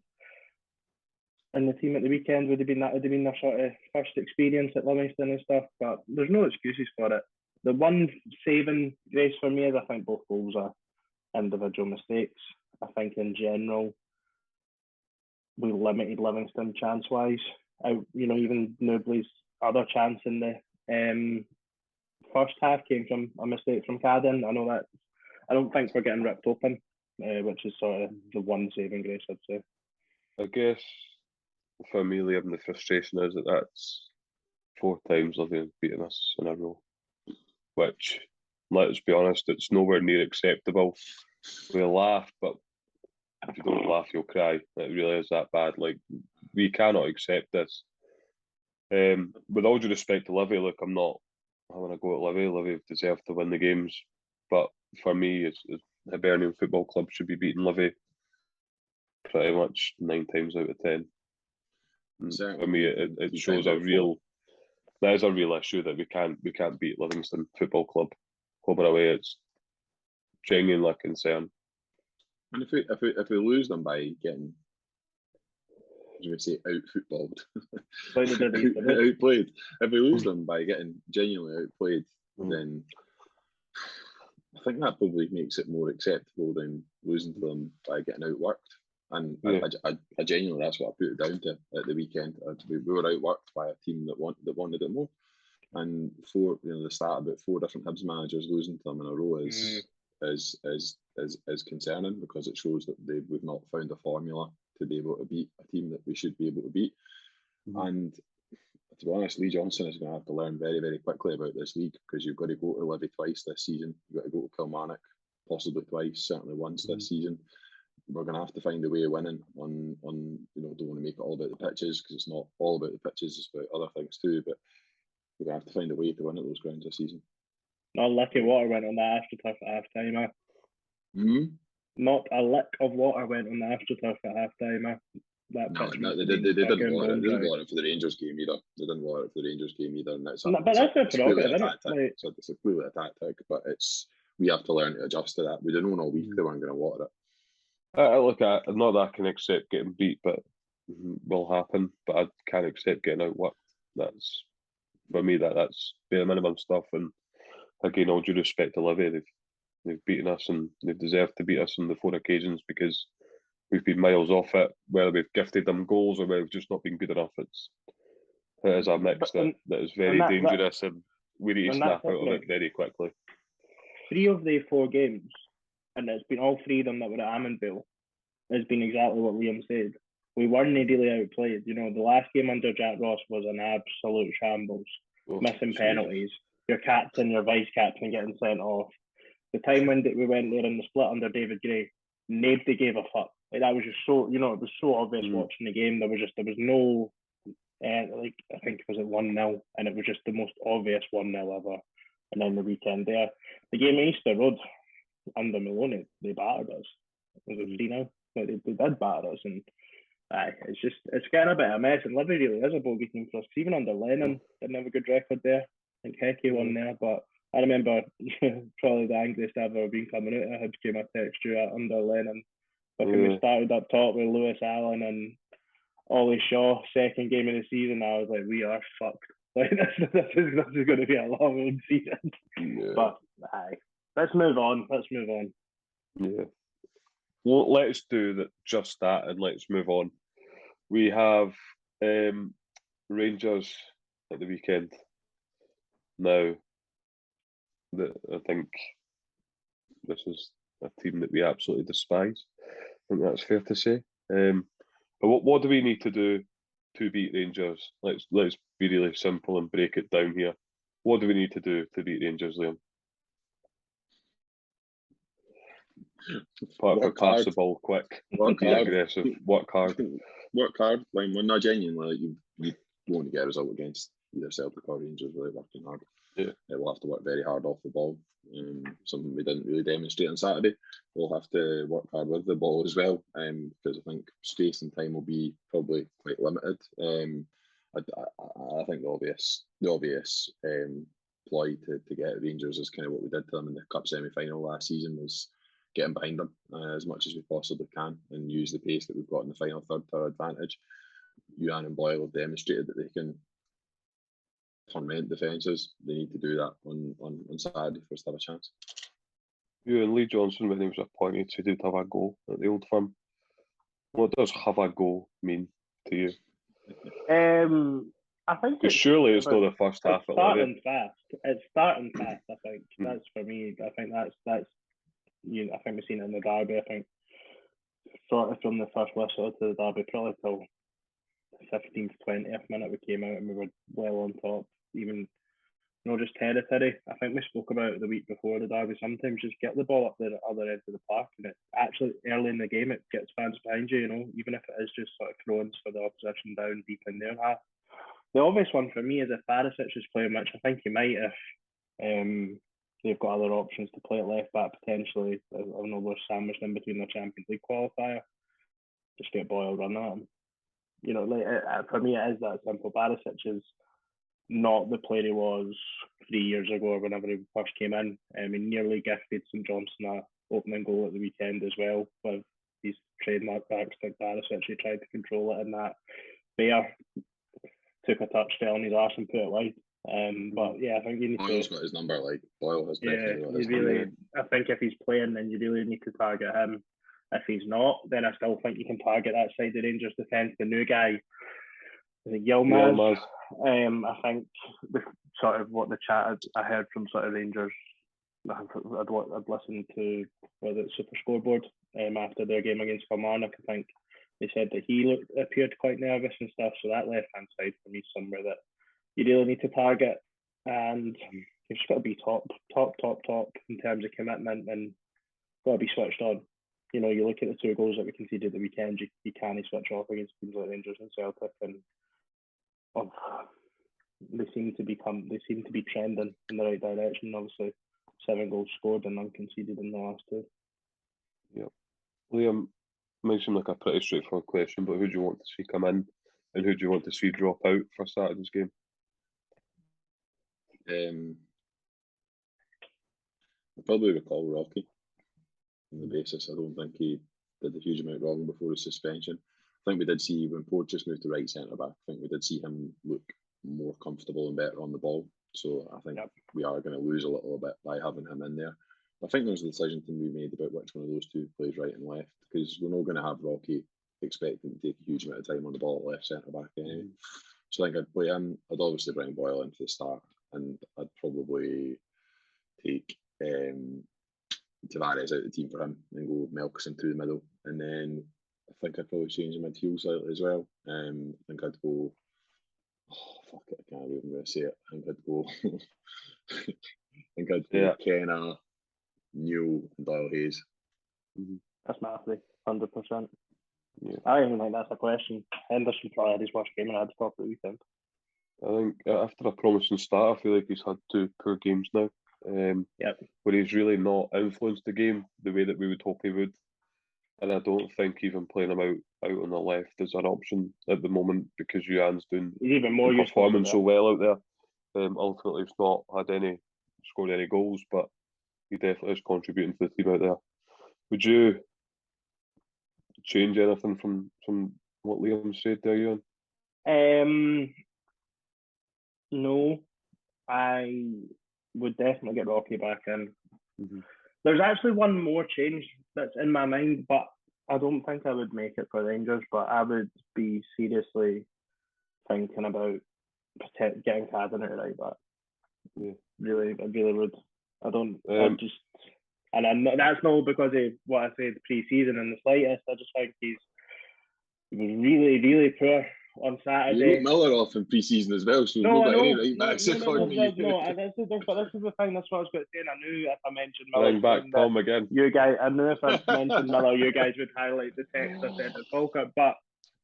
And the team at the weekend would have been their sort of first experience at Livingston and stuff. But there's no excuses for it. The one saving grace for me is I think both goals are individual mistakes. I think in general, we limited Livingston chance-wise. Even Newbley's other chance in the first half came from a mistake from Cadden. I know that. I don't think we're getting ripped open, which is sort of the one saving grace, I'd say. I guess for me, Liam, the frustration is that's 4 times Livi have beaten us in a row, which, let's be honest, it's nowhere near acceptable. We laugh, but if you don't laugh, you'll cry. It really is that bad. Like, we cannot accept this. With all due respect to Livi, look, I'm not having a go at Livi. Livi deserve to win the games, but for me, it's Hibernian Football Club should be beating Livi pretty much 9 times out of 10. For me, it shows that is a real issue that we can't beat Livingston Football Club home and away. It's genuinely a concern. And if we lose them by getting, as we say, out-footballed, outplayed. If we lose them by getting genuinely outplayed, then I think that probably makes it more acceptable than losing to them by getting outworked. And I genuinely, that's what I put it down to at the weekend. We were outworked by a team that wanted it more. And the start about 4 different Hibs managers losing to them in a row is concerning, because it shows that we've not found a formula to be able to beat a team that we should be able to beat. And to be honest, Lee Johnson is going to have to learn very, very quickly about this league, because you've got to go to Livi twice this season. You've got to go to Kilmarnock possibly twice, certainly once this season. We're going to have to find a way of winning on don't want to make it all about the pitches, because it's not all about the pitches, it's about other things too, but we're going to have to find a way to win at those grounds this season. Not a lick of water went on the AstroTurf at half time. Not a lick of water went on the AstroTurf at half time. They didn't want it for the Rangers game either. And that's a tactic. It's a clearly a tactic, but we have to learn to adjust to that. We didn't know all week they weren't going to water it. I look at it, not that I can accept getting beat, but will happen. But I can't accept getting outworked. That's, for me, that's bare minimum stuff. And again, all due respect to Livi, they've beaten us, and they've deserved to beat us on the 4 occasions, because we've been miles off it, whether we've gifted them goals or whether we've just not been good enough. It is a mix that is very dangerous, and we need to snap out of it very quickly. 3 of the 4 games, and it's been all 3 of them that were at Ammanville, has been exactly what Liam said. We weren't really outplayed. The last game under Jack Ross was an absolute shambles. Missing penalties. Your captain, your vice-captain getting sent off. The time when we went there in the split under David Gray, nobody gave a fuck. Like, that was just so, it was so obvious watching the game. There was no, I think it was at 1-0, and it was just the most obvious 1-0 ever. And then the weekend there, the game at Easter Road under Maloney, they battered us. It was a 3-0. Like, they did batter us, and it's getting a bit of a mess. And Livi really is a bogey team for us. Even under Lennon, didn't have a good record there. I think Hecky won there, but I remember probably the angriest I've ever been coming out. I had came a text you at under Lennon. But when we started up top with Lewis Allen and Ollie Shaw, second game of the season, I was like, we are fucked. Like, this is going to be a long old season. Yeah. But let's move on. Yeah. Well, let's do just that, and let's move on. We have Rangers at the weekend. Now, I think this is a team that we absolutely despise. I think that's fair to say. But what do we need to do to beat Rangers? Let's be really simple and break it down here. What do we need to do to beat Rangers, Liam? Pass the ball quick, be aggressive, work hard. Like, no, genuinely, you won't get a result against either Celtic or Rangers without working hard. Yeah. We'll have to work very hard off the ball. Something we didn't really demonstrate on Saturday. We'll have to work hard with the ball as well, because I think space and time will be probably quite limited. I think the obvious ploy to get Rangers is kind of what we did to them in the cup semi-final last season, was getting behind them as much as we possibly can and use the pace that we've got in the final third to our advantage. Ewan and Boyle have demonstrated that they can torment defences. They need to do that on Saturday for us to have a chance. You and Lee Johnson, when he was appointed, said he'd have a goal at the Old Firm. What does have a goal mean to you? I think surely it's not the first half. It's starting fast. It's starting fast. I think that's for me. I think that's I think we've seen it in the derby. I think sort of from the first whistle to the derby, probably till 15th, 20th minute we came out and we were well on top. Even just territory. I think we spoke about it the week before the derby. Sometimes just get the ball up the other end of the park, and it actually early in the game it gets fans behind you. Even if it is just sort of throw-ins for the opposition down deep in their half. The obvious one for me is if Barisic is playing, which I think he might if they've got other options to play at left back potentially. I know they're sandwiched in between the Champions League qualifier. Just get Boyle run at him. For me it is that simple. Barisic is not the player he was 3 years ago or whenever he first came in. He nearly gifted St Johnstone an opening goal at the weekend as well with his trademark backstick Barisic. He tried to control it in that. Bear took a touch, fell on his arse and put it wide. But yeah, I think you need Boyle's got his number. Like Boyle has definitely got his number. I think if he's playing, then you really need to target him. If he's not, then I still think you can target that side of Rangers defence. The new guy, Yilmaz. I think sort of what the chat I heard from sort of Rangers, I'd listened to whether it's Super Scoreboard after their game against Kilmarnock. I think They said that he appeared quite nervous and stuff. So that left hand side for me is somewhere that you really need to target, and you've just got to be top in terms of commitment, and got to be switched on. You know, you look at the 2 goals that we conceded at the weekend. You can't switch off against teams like Rangers and Celtic, and they seem to be trending in the right direction. Obviously, 7 goals scored and none conceded in the last 2. Yep. Liam, might seem like a pretty straightforward question, but who do you want to see come in, and who do you want to see drop out for Saturday's game? I probably recall Rocky on the basis. I don't think he did a huge amount wrong before his suspension. I think we did see when Porteous moved to right centre back, I think we did see him look more comfortable and better on the ball. So I think we are going to lose a little bit by having him in there. I think there's a decision to be made about which one of those 2 plays right and left, because we're not going to have Rocky expecting to take a huge amount of time on the ball at left centre back anyway. So I think I'd play him. I'd obviously bring Boyle into the start, and I'd probably take Tavares out of the team for him and go Melkison through the middle. And then I think I'd probably change the midfield slightly as well. I think I'd go. Oh, fuck it, I can't believe I'm going to say it. I think I'd go. Kenna, Newell, and Doyle Hayes. That's massive, 100%. Yeah. I don't even think that's a question. Henderson probably had his worst game and had to stop the weekend. I think after a promising start, I feel like he's had 2 poor games now. Where he's really not influenced the game the way that we would hope he would. And I don't think even playing him out on the left is an option at the moment, because Juan's doing even more performing so well out there. Ultimately, he's not scored any goals, but he definitely is contributing to the team out there. Would you change anything from what Liam said there, Ewan? No, I would definitely get Rocky back in. There's actually one more change that's in my mind, but I don't think I would make it for Rangers. But I would be seriously thinking about getting Cadden at right back. I really would. I don't. That's not because of what I said pre-season in the slightest. I just think he was really, really poor on Saturday. You wrote Miller off in pre-season as well, so no, any right backs. This is the thing. That's what I was going to say. And I knew if I mentioned Miller, bring back Tom again. I knew if I mentioned Miller, you guys would highlight the text I sent at Falkirk. But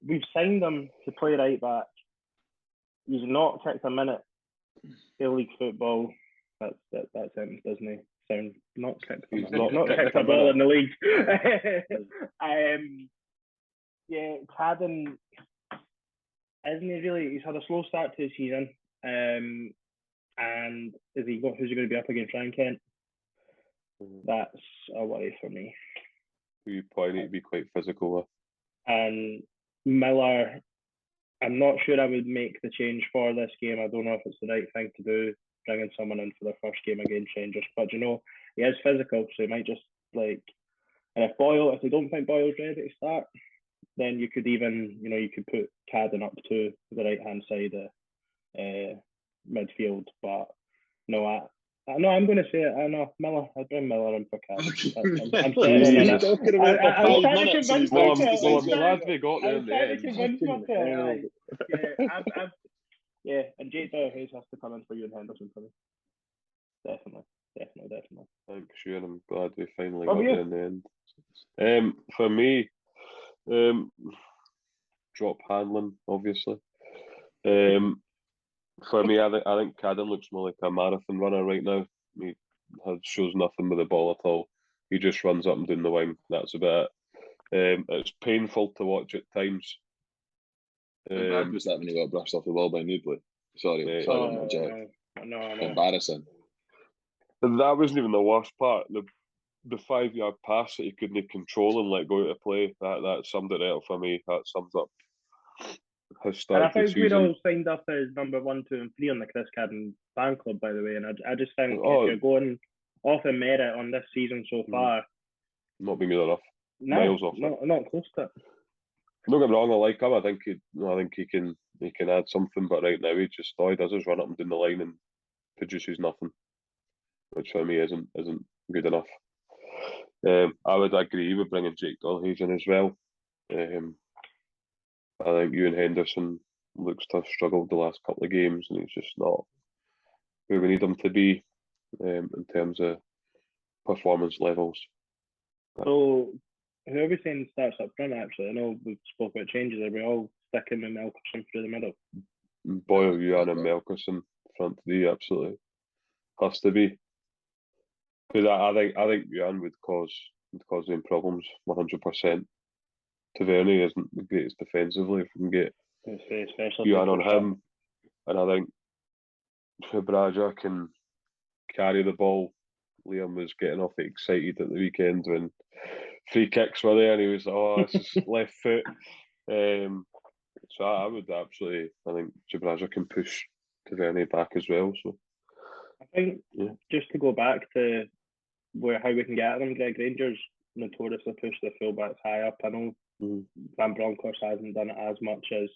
we've signed him to play right back. He's not kicked a minute in league football. That sentence doesn't sound not kicked. He's not kicked a ball in the league. Cadden. Isn't he really? He's had a slow start to the season, and who's he going to be up against? Ryan Kent. That's a worry for me. You probably need to be quite physical with. And Miller, I'm not sure I would make the change for this game. I don't know if it's the right thing to do, bringing someone in for their first game against Rangers. But he is physical, so he might just and if they don't think Boyle's ready to start, then you could even, you could put Cadden up to the right-hand side of midfield. But no, I'm going to say it. I know Miller. I'd bring Miller in for Cadden. I'm glad we got there in the end. And Jake Doyle Hayes has to come in for you and Henderson for me. Definitely. Thanks, Ewan. I'm glad we finally got there in the end. For me, drop Hanlon, obviously. For me, I think Cadden looks more like a marathon runner right now. He shows nothing with the ball at all. He just runs up and down the wing. That's about it. It's painful to watch at times. Was that when he got brushed off the wall by Newbley? Sorry, no. Embarrassing. That wasn't even the worst part. The 5-yard pass that he couldn't control and let go out of play, that summed it up for me. That sums up his start. And I think we're all signed up as number 1, 2, and 3 on the Chris Cadden fan club, by the way. And I just think if you're going off in merit on this season so far, not being good enough. No, miles off. Not close to it. Don't get me wrong, I like him. I think he can add something, but right now he does his run up and down the line and produces nothing, which for me isn't good enough. I would agree with bringing Jake Doyle Hayes in as well. I think Ewan Henderson looks to have struggled the last couple of games, and he's just not where we need him to be in terms of performance levels. So, who are we saying starts up front, actually? I know we've spoke about changes. Are we all sticking with Melkerson through the middle? Boyle, Ewan and Melkerson front three, absolutely. Has to be. Because I think Ewan would cause them problems 100%. Tavernier isn't the greatest defensively if we can get Ewan on him. And I think Braja can carry the ball. Liam was getting off excited at the weekend when free kicks were there and he was like, oh, this is left foot. So I would absolutely, I think Braja can push Tavernier back as well. So I think just to go back to how we can get at them, Greg, Rangers notoriously push the fullbacks high up. I know Van Bronckhorst hasn't done it as much as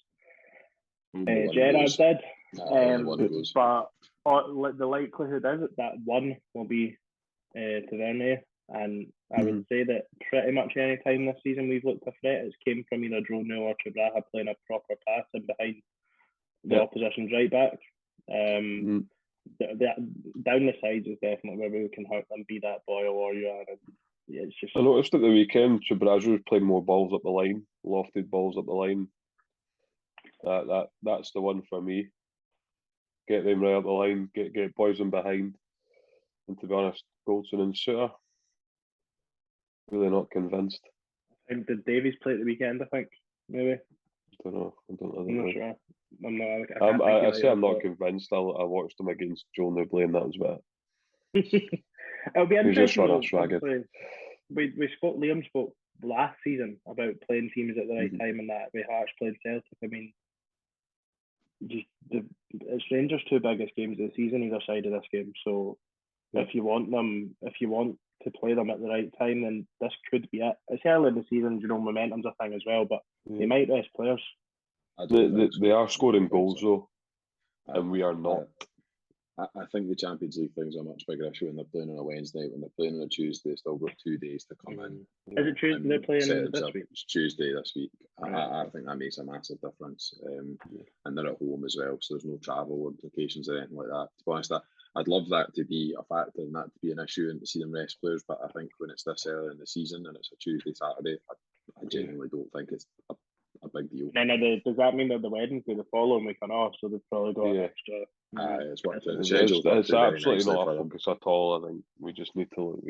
Gerrard did. But the likelihood is that one will be Tavernier, and I would say that pretty much any time this season we've looked a threat, it's came from either Dronio or Chabraha playing a proper pass in behind the opposition's right back. Down the sides is definitely where we can help them, be that Boyle or Ewan. It's just... I noticed at the weekend Chabraha was playing more balls up the line, lofted balls up the line. That's the one for me. Get them right up the line, get boys in behind. And to be honest, Goldson and Suter, really not convinced. And did Davies play at the weekend, I think, maybe? I don't know. I'm not sure. I'm not convinced. I watched him against Joe Newbley and that was about it. It'll be interesting. Just run us ragged. Liam spoke last season about playing teams at the right time and that with Hearts playing Celtic. I mean, it's Rangers' two biggest games of the season either side of this game. So if you want to play them at the right time, then this could be it. It's early in the season, momentum's a thing as well, but they might rest players. They are scoring goals though, and we are not. I think the Champions League thing's a much bigger issue when they're playing on a Wednesday. When they're playing on a Tuesday, they've still got 2 days to come in. Is it Tuesday they're playing this week? It's Tuesday this week. I think that makes a massive difference. And they're at home as well, so there's no travel implications or anything like that. To be honest, I'd love that to be a factor and that to be an issue and to see them rest players, but I think when it's this early in the season and it's a Tuesday, Saturday, I genuinely don't think it's a big deal. Does that mean that the Wednesday the following week on off, so they've probably got an extra... It's absolutely not a focus at all. I think we just need to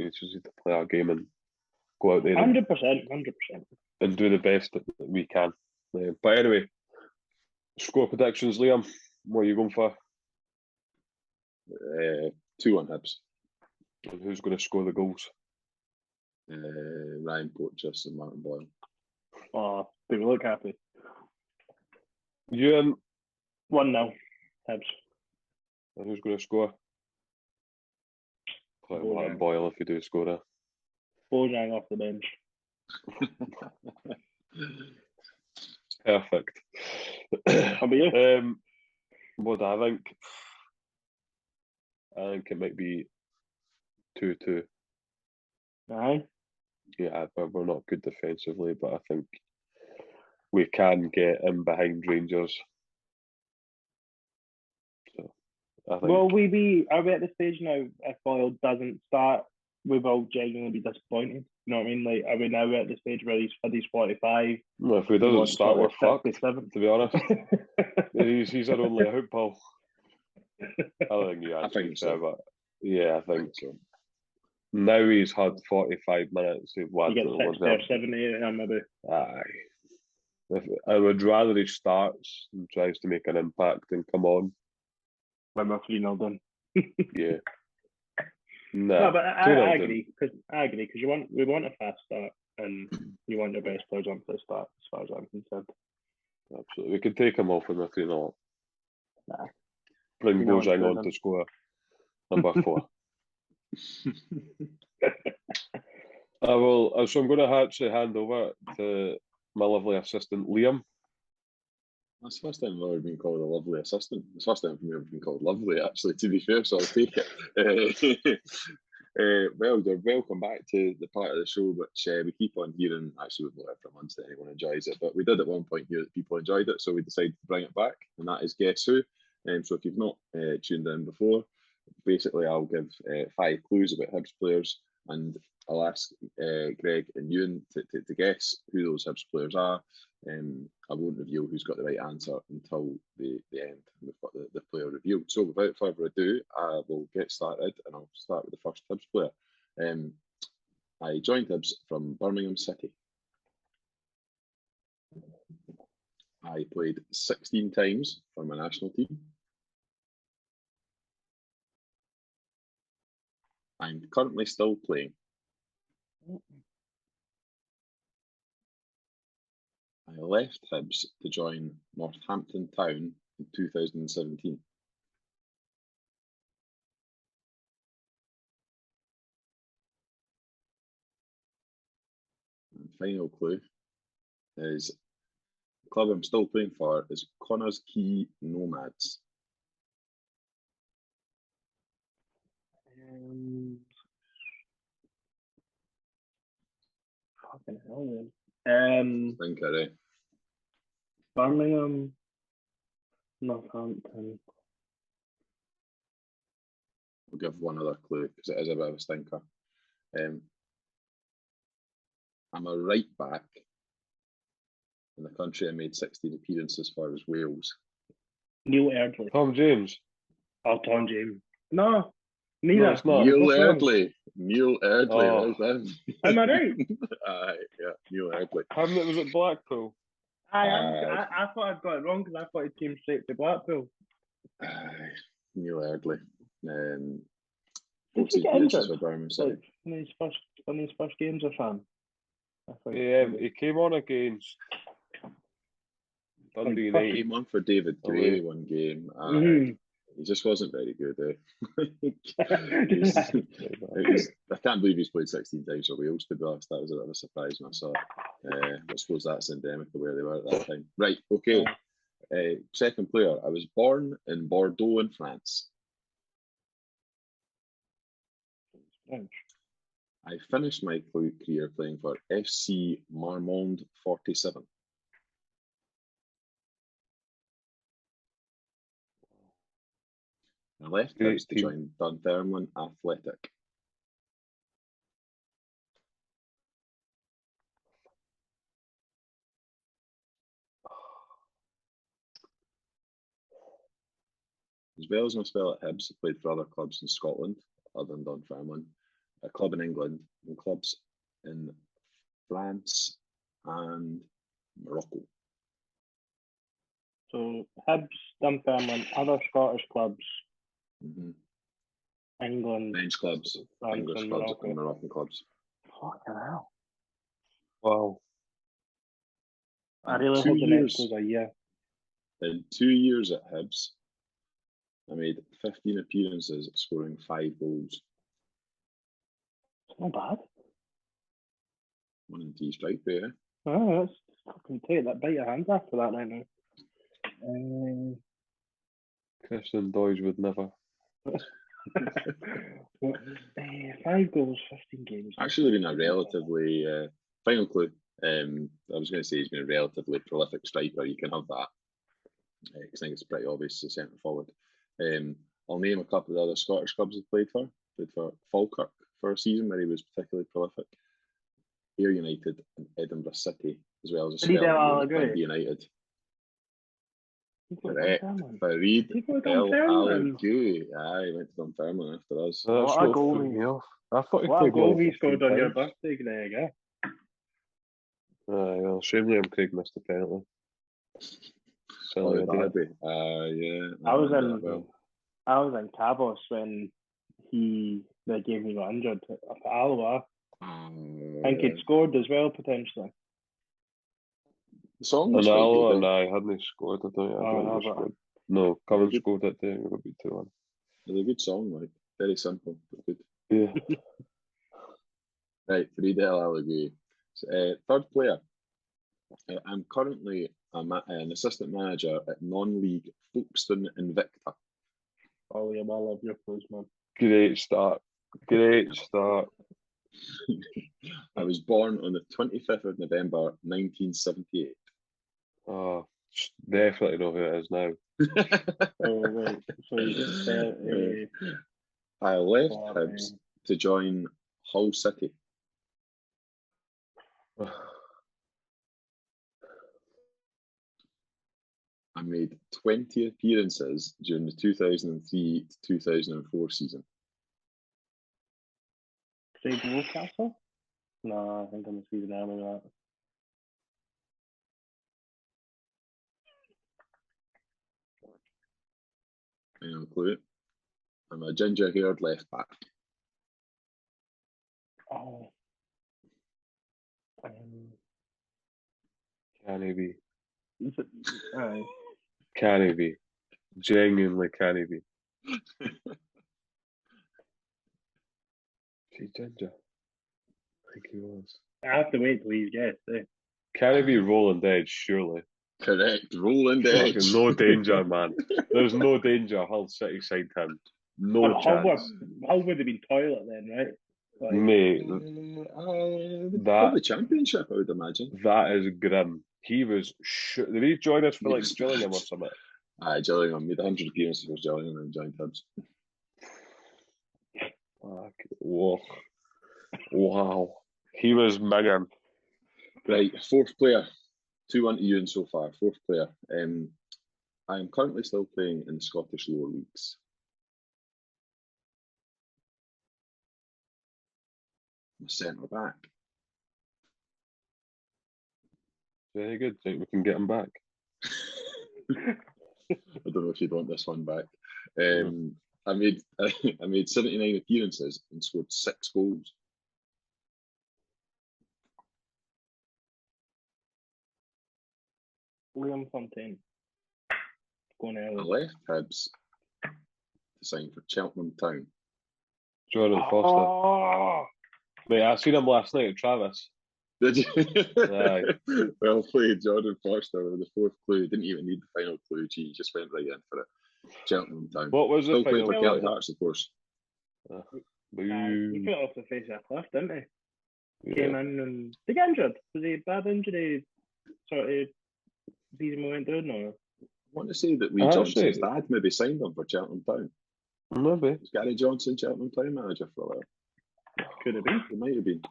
play our game and go out there 100%, and do the best that we can. But anyway, score predictions, Liam. What are you going for? 2-1 Hibs. And who's going to score the goals? Ryan Porteous and Martin Boyle. Oh, they will look happy. Ewan. 1-0 Hibs. And who's going to score? Martin Boyle if you do score it. Bojang off the bench. Perfect. How about you? What do I think? I think it might be 2-2. Aye. Yeah, we're not good defensively, but I think we can get in behind Rangers. So I think. Will we be? Are we at the stage now? If Boyle doesn't start, we will genuinely be disappointed. You know what I mean? Like, are we now at the stage where he's had his 45? No, if he doesn't start, we're fucked. To be honest, he's our only hope ball. I think so. But yeah, I think so. Now he's had 45 minutes. He gets 60 or 70, maybe. Aye. I would rather he starts and tries to make an impact and come on. When we're 3-0 done. Yeah. No, but I agree because we want a fast start and you want your best players on for the start as far as I'm concerned. Absolutely, we can take him off when we're 3-0. Nah. Bring Bojang on to score number 4. I will. So I'm going to actually hand over to my lovely assistant Liam. That's the first time I've ever been called a lovely assistant. It's the first time I've ever been called lovely, actually, to be fair, so I'll take it. Well, you're welcome back to the part of the show which we keep on hearing. Actually, we've not heard for months that anyone enjoys it, but we did at one point hear that people enjoyed it, so we decided to bring it back, and that is Guess Who. So if you've not tuned in before, basically I'll give 5 clues about Hibs players, and I'll ask Greg and Ewan to guess who those Hibs players are. I won't reveal who's got the right answer until the end. We've got the player revealed. So without further ado, I will get started, and I'll start with the first Hibs player. I joined Hibs from Birmingham City. I played 16 times for my national team. I'm currently still playing. I left Hibs to join Northampton Town in 2017. And final clue is the club I'm still playing for is Connors Quay Nomads. Fucking hell, man. Thinker, eh? Birmingham, Northampton. We'll give one other clue because it is a bit of a stinker. I'm a right back, and the country I made 16 appearances for is Wales. Neil Erdley. Tom James. Oh, Tom James. No, neither. No, it's not. Neil What's wrong? Erdley. Neil Erdley. Oh. There's him. Am I right? Aye, yeah, Neil Erdley. Haven't was at Blackpool? I thought I'd got it wrong because I thought he came straight to Blackpool. Aye, Neil Erdley. Did he get injured? For Birmingham City. Like, in his first games or something? He came on against Dundee Like, United. Came on for David Gray one game. He just wasn't very good. I can't believe he's played 16 times for Wales, to be honest. That was a bit of a surprise when I saw it. I suppose that's endemic of where they were at that time. Right, okay. Second player. I was born in Bordeaux in France. French. I finished my career playing for FC Marmande 47. I left Hibs to join Dunfermline Athletic. As well as my spell at Hibs, I played for other clubs in Scotland, other than Dunfermline, a club in England, and clubs in France and Morocco. So Hibs, Dunfermline, other Scottish clubs, England, French clubs, France, English and clubs, Morocco. and Moroccan clubs. Fucking hell. Wow. I really hope the next goes a year. In 2 years at Hibs, I made 15 appearances, scoring 5 goals. It's not bad. 1 in 3 strike rate, eh? Oh, that's fucking take that, bite your hands after that right now. Christian Doige would never. 5 goals, 15 games. Actually, been a relatively final clue. I was going to say he's been a relatively prolific striker. You can have that. I think it's pretty obvious as a centre forward. I'll name a couple of the other Scottish clubs he played for. Played for Falkirk for a season where he was particularly prolific. Ayr United and Edinburgh City, as well as a spell at Dundee United. Correct. Farid El Alagui. Aye, he went to Dunfermline after us. What a goal he scored on your times. birthday, Greg, eh? Aye, well, shame Craig missed the penalty. Silly idea. Yeah. I was in Cabos when the game he got injured up at Alloa. I think he'd scored as well, potentially. The song was quite good. I hadn't scored. I don't scored. No, Coven scored that day. It would be 2-1. It's a good song, like very simple but good. Yeah. Right, Farid El Alagui. Third player. I'm currently an assistant manager at non-league Folkestone Invicta. Oh yeah, I love your clothes, man. Great start. Great start. I was born on the 25th of November, 1978. Oh, definitely know who it is now. Oh, wait. So you said, I left Hibs to join Hull City. I made 20 appearances during the 2003 to 2004 season. say Newcastle? No, I think I'm a season early with that. Final clue. I'm a ginger-haired left back. Oh. Can he be? Is it, aye. Can he be? Genuinely can he be? Is he ginger? I think he was. I have to wait till he's guessed, eh? Can he be Roland Edge, surely? Correct. Roland Edge. Fucking no danger, man. There's no danger. Hull City signed him. No And chance. Hull would have been toilet then, right? Like, Mate, Probably championship, I would imagine. that is grim. He was... Did he join us for like Gillingham or something? Aye, Gillingham. Made 100 appearances for Gillingham and joined Hibs. Whoa. Wow. He was minging. Right, fourth player. 2-1 to you so far. Fourth player. I am currently still playing in the Scottish lower leagues. I'm a centre back. Very good. Think we can get him back. I don't know if you'd want this one back. I made 79 appearances and scored 6 goals. Liam Fontaine. Going I out. left Hibs to sign for Cheltenham Town. Jordan Foster. Oh! Mate, I seen him last night at Travis. Did you? Aye. Well played, Jordan Foster with the fourth clue. Didn't even need the final clue. Gee, just went right in for it. Cheltenham Town. What was the Still played final? for Kelly Hearts, of course. He fell off the face of the cliff, didn't he? Yeah. Came in and... Did he get injured? Was he a bad injury sort of season we went down, or...? I want to say that Lee Johnson's dad maybe signed him for Cheltenham Town. Maybe. Was Gary Johnson Cheltenham Town manager for a while? Could have been. It might have been.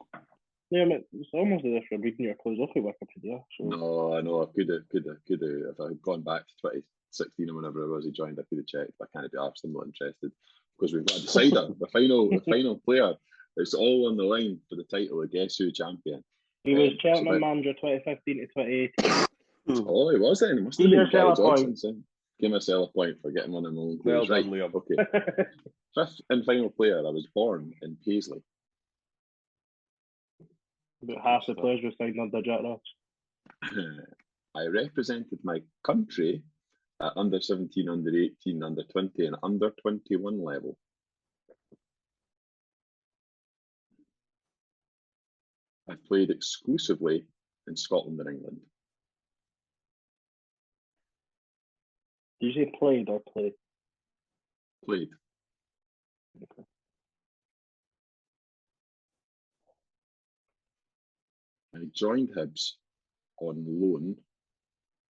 Yeah, but it's almost as if you're reading your clues off of Wikipedia. So. No, I know. I could have. If I had gone back to 2016 or whenever it was he joined, I could have checked. I can't be arsed. I'm not interested because we've got a decider. the final player. It's all on the line for the title of Guess Who champion. He was Cheltenham manager 2015 to 2018. Oh, he was then. It must have been Gary Johnson. Give myself a point for getting one of my own clues. Well Right, done, Liam. okay. Fifth and final player. I was born in Paisley. About half the players were signed under Jack Ross. I represented my country at under 17, under 18, under 20, and under 21 level. I've played exclusively in Scotland and England. Did you say played or played? Played. Okay. I joined Hibs on loan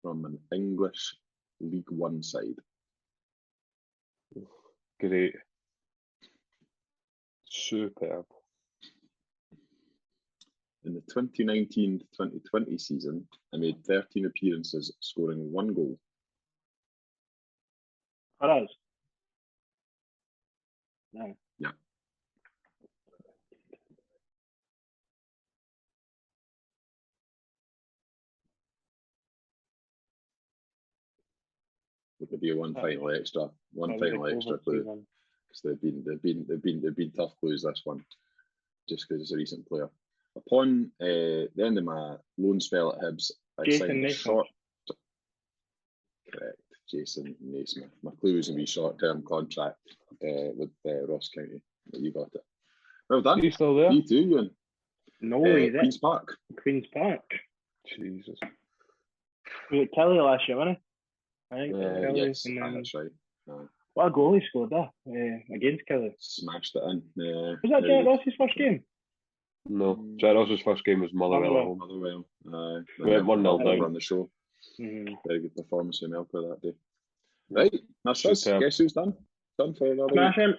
from an English League One side. Great. Superb. In the 2019-2020 season, I made 13 appearances, scoring 1 goal. For us? No. Yeah. Would there be one final extra clue? Because they've been tough clues, this one, just because it's a recent player. Upon the end of my loan spell at Hibs, I signed a short. Correct, Jason Naismith. My clue was a wee short-term contract with Ross County. You got it. Well done. Are you still there? Me too, Ewan. No, he's Queen's Park. Queen's Park. Jesus. We got Kelly last year, wasn't he? I think Yes, and then that's right. What a goal he scored there against Kelly. Smashed it in. Was that Jack Ross's first game? No, Jack Ross's first game was Motherwell at home. Motherwell. We went 1-0 down. On the show. Mm-hmm. Very good performance from Melker that day. Right, that's us. Superb. Guess who's done? Done for another week. Smashing.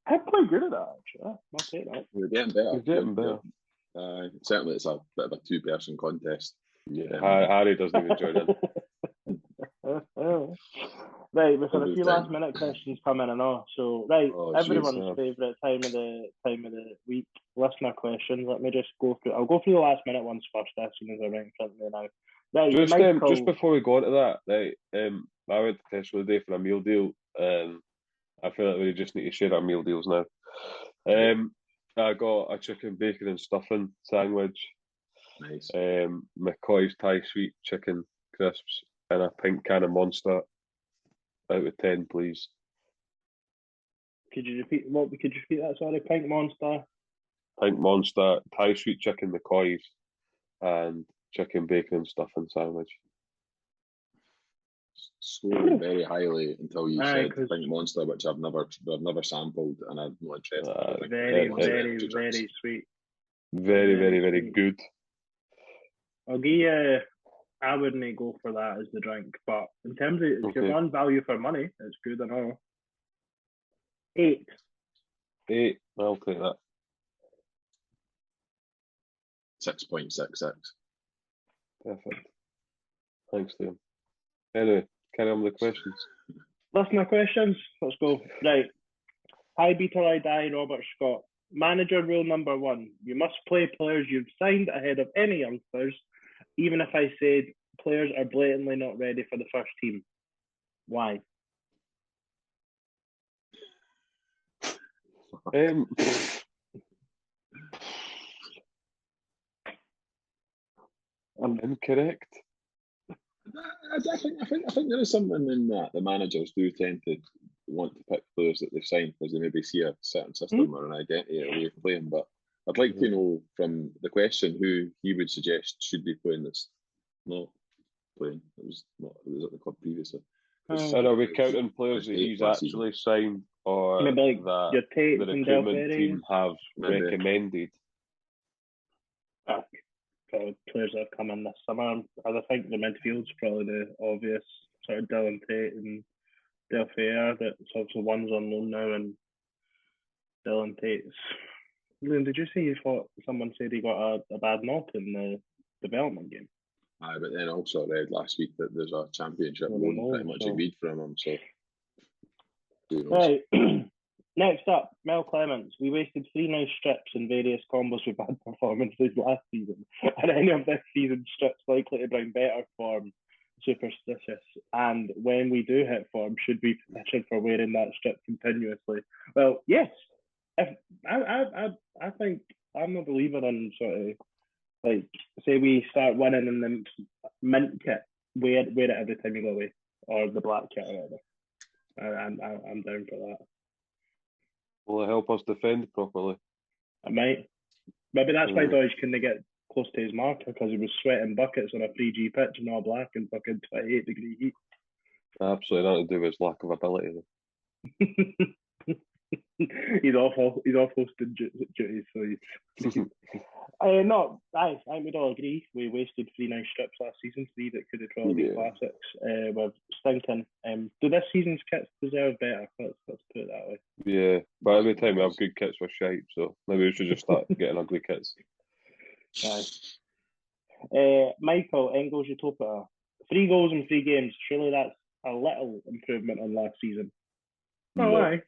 I'm quite good at that, actually. I'll say that. We're getting better. We're getting better. Certainly, it's a bit of a two-person contest. Yeah, Harry doesn't even join in. Right, we've had a few last-minute questions coming in, so everyone's favourite time of the week. Listener questions. Let me just go through. I'll go through the last-minute ones first, as soon as I right in front of me now. Right, just before we go on to that, right, I went to Tesco today for a meal deal. I feel like we just need to share our meal deals now. I got a chicken, bacon and stuffing sandwich. Nice. McCoy's Thai sweet chicken crisps and a pink can of Monster. Out of 10, please. Could you repeat that? Sorry, pink Monster. Pink Monster, Thai sweet chicken, McCoy's, and chicken, bacon and stuffing sandwich. Scored very highly until you said Pink Monster, which I've never sampled, and I'm not interested. Very sweet. Very good. I'll give you. I wouldn't go for that as the drink, but in terms of if you're on value for money, it's good and all. 8. I'll take that. 6.66. Perfect. Thanks, Liam. Anyway, carry on with the questions. Listener questions. Let's go. Right. Hi, Beat or I Die, Robert Scott. Manager rule number 1. You must play players you've signed ahead of any youngsters, even if I said players are blatantly not ready for the first team. Why? Incorrect. I think there is something in that. The managers do tend to want to pick players that they've signed because they maybe see a certain system or an identity or a way of playing. But I'd like to know from the question who he would suggest should be playing this. Not playing. It was at the club previously. And are we counting players that he's actually signed or maybe like that your Tates the recruitment team have recommended? Players that have come in this summer. I think the midfield's probably the obvious sort of Dylan Tate and Del Fair. That's also one's on loan now, and Dylan Tate's. Liam, did you say you thought someone said he got a bad knock in the development game? Aye, but then also read last week that there's a championship loan pretty much agreed from him. So, right. Next up, Mel Clements. We wasted 3 nice strips in various combos with bad performances last season. Are any of this season's strips likely to bring better form? Superstitious. And when we do hit form, should we petition for wearing that strip continuously? Well, yes. If I think I'm a believer in sort of like, say we start winning in the mint kit, wear it every time you go away, or the black kit or whatever. I'm down for that. Will it help us defend properly? It might. Maybe that's why Dodge couldn't get close to his marker, because he was sweating buckets on a 3G pitch in all black and fucking 28-degree heat. Absolutely nothing to do with his lack of ability. He's off hosting duties, so he's I think we'd all agree we wasted 3 nice strips last season, 3 that could have probably been classics. We're stinking. Do this season's kits deserve better? Let's put it that way. Yeah, but every time we have good kits, we're shite, so maybe we should just start getting ugly kits. Michael Engels Utopia. 3 goals in 3 games. Surely that's a little improvement on last season. No.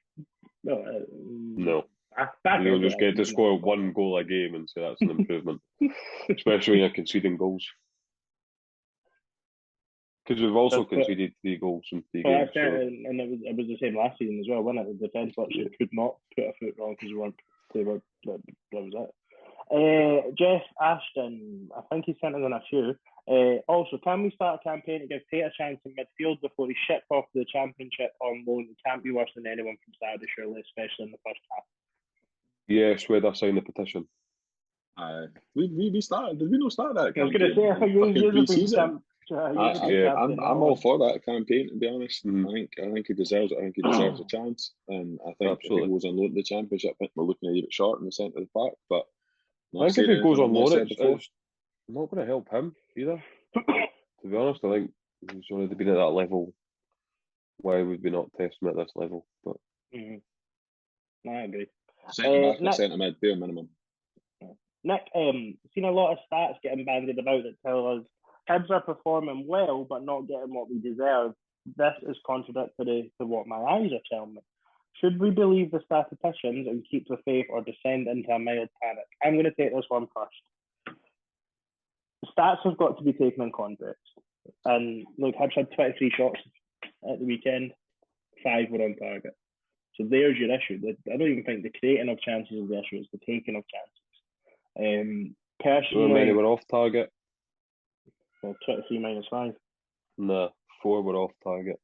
No. You'll just get to score 1 goal a game and say that's an improvement, especially when you're conceding goals. Because we've also conceded 3 goals in 3 games. So. And it was the same last season as well, wasn't it? The defence actually could not put a foot wrong because that was it. Jeff Ashton, I think he sent us in a few. Also, can we start a campaign to give Tate a chance in midfield before he shipped off to the Championship on loan? It can't be worse than anyone from Saturday, surely, especially in the first half. Yes, where they signed the petition. We started. Did we not start that? I was going to say, I'm all for that campaign, to be honest. I think he deserves it. I think he deserves a chance, and I think if he goes on loan to the Championship, I think we're looking a little bit short in the centre of the park. But I think if he goes on loan, it's not going to help him either. To be honest, I think he's already been at that level. Why would we not test him at this level? But I agree. Centre mid, bare minimum. Nick, seen a lot of stats getting bandied about that tell us Hibs are performing well but not getting what we deserve. This is contradictory to what my eyes are telling me. Should we believe the statisticians and keep the faith or descend into a mild panic? I'm going to take this one first. The stats have got to be taken in context. And look, Hibs had 23 shots at the weekend, 5 were on target. So there's your issue. I don't even think the creating of chances is the issue, it's the taking of chances. Personally, how many were off target? Well, 23 minus 5. Nah, 4 were off target.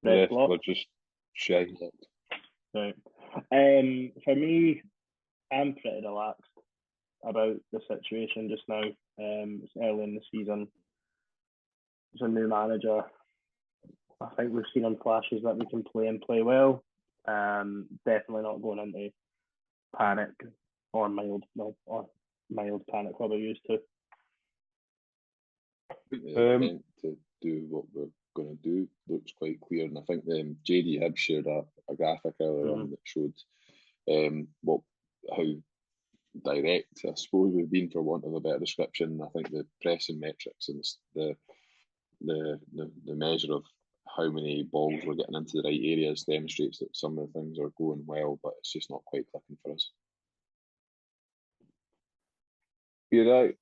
The rest were just shy. Right. For me, I'm pretty relaxed about the situation just now. It's early in the season. There's a new manager. I think we've seen in flashes that we can play and play well. Definitely not going into panic or mild panic what we're used to. The intent to do what we're going to do looks quite clear, and I think JD Hibs shared a graphic earlier on that showed how direct, I suppose, we've been, for want of a better description. I think the pressing metrics and the measure of how many balls we're getting into the right areas demonstrates that some of the things are going well, but it's just not quite clicking for us. You're right.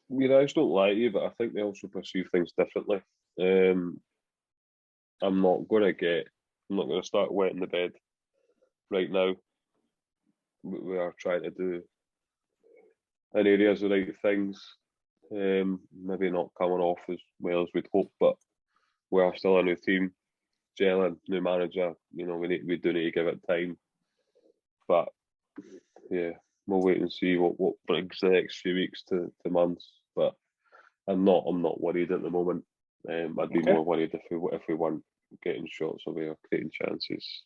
Your eyes don't lie to you, but I think they also perceive things differently. I'm not going to start wetting the bed right now. We are trying to do in areas the right things. Maybe not coming off as well as we'd hope, but we are still a new team, gelling, new manager. We do need to give it time. But yeah, we'll wait and see what brings the next few weeks to months. But I'm not worried at the moment. I'd be more worried if we weren't getting shots away or creating chances.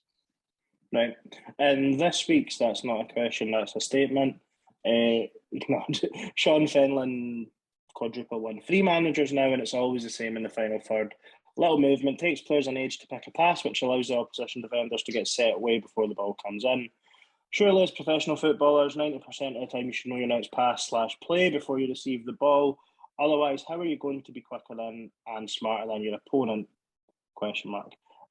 Right. And this week's, that's not a question, that's a statement. Sean Fenlon quadruple win. 3 managers now, and it's always the same in the final third. Little movement takes players an age to pick a pass, which allows the opposition defenders to get set away before the ball comes in. Surely, as professional footballers, 90% of the time you should know your next pass/play before you receive the ball. Otherwise, how are you going to be quicker than and smarter than your opponent? ?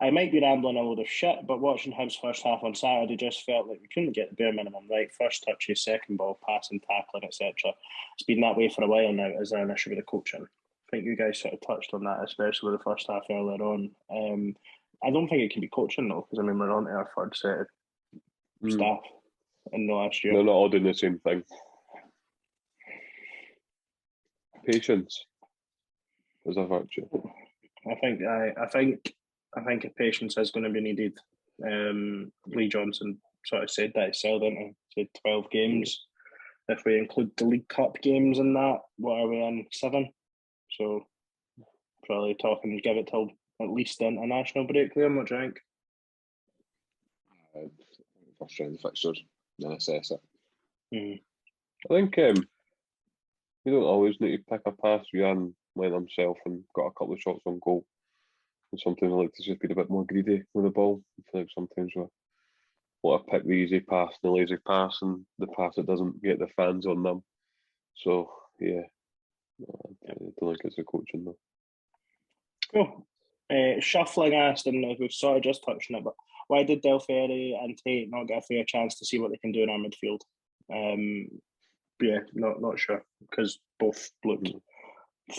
I might be rambling a load of shit, but watching Hibs' first half on Saturday just felt like we couldn't get the bare minimum right. First touches, second ball, passing, tackling, etc. It's been that way for a while now. Is there an issue with the coaching? I think you guys sort of touched on that, especially with the first half earlier on. I don't think it can be coaching though, because we're on to our third set of staff in the last year. They're not all doing the same thing. Patience is a virtue. I think if patience is going to be needed. Lee Johnson sort of said that himself, didn't he? He said 12 games. If we include the League Cup games in that, what are we in? 7? So probably talking give it till at least the international break, Liam. What do you think? First round of fixtures, then assess it. I think you don't always need to pick a pass. Jan went himself and got a couple of shots on goal. And sometimes I like to just be a bit more greedy with the ball. I feel like sometimes we want to pick the easy pass and the lazy pass and the pass that doesn't get the fans on them. So, yeah, I don't think it's a coaching though. Cool. Shuffling asked, and we've sort of just touched on it, but why did Del Ferry and Tate not get a fair chance to see what they can do in our midfield? Yeah, not sure, because both looked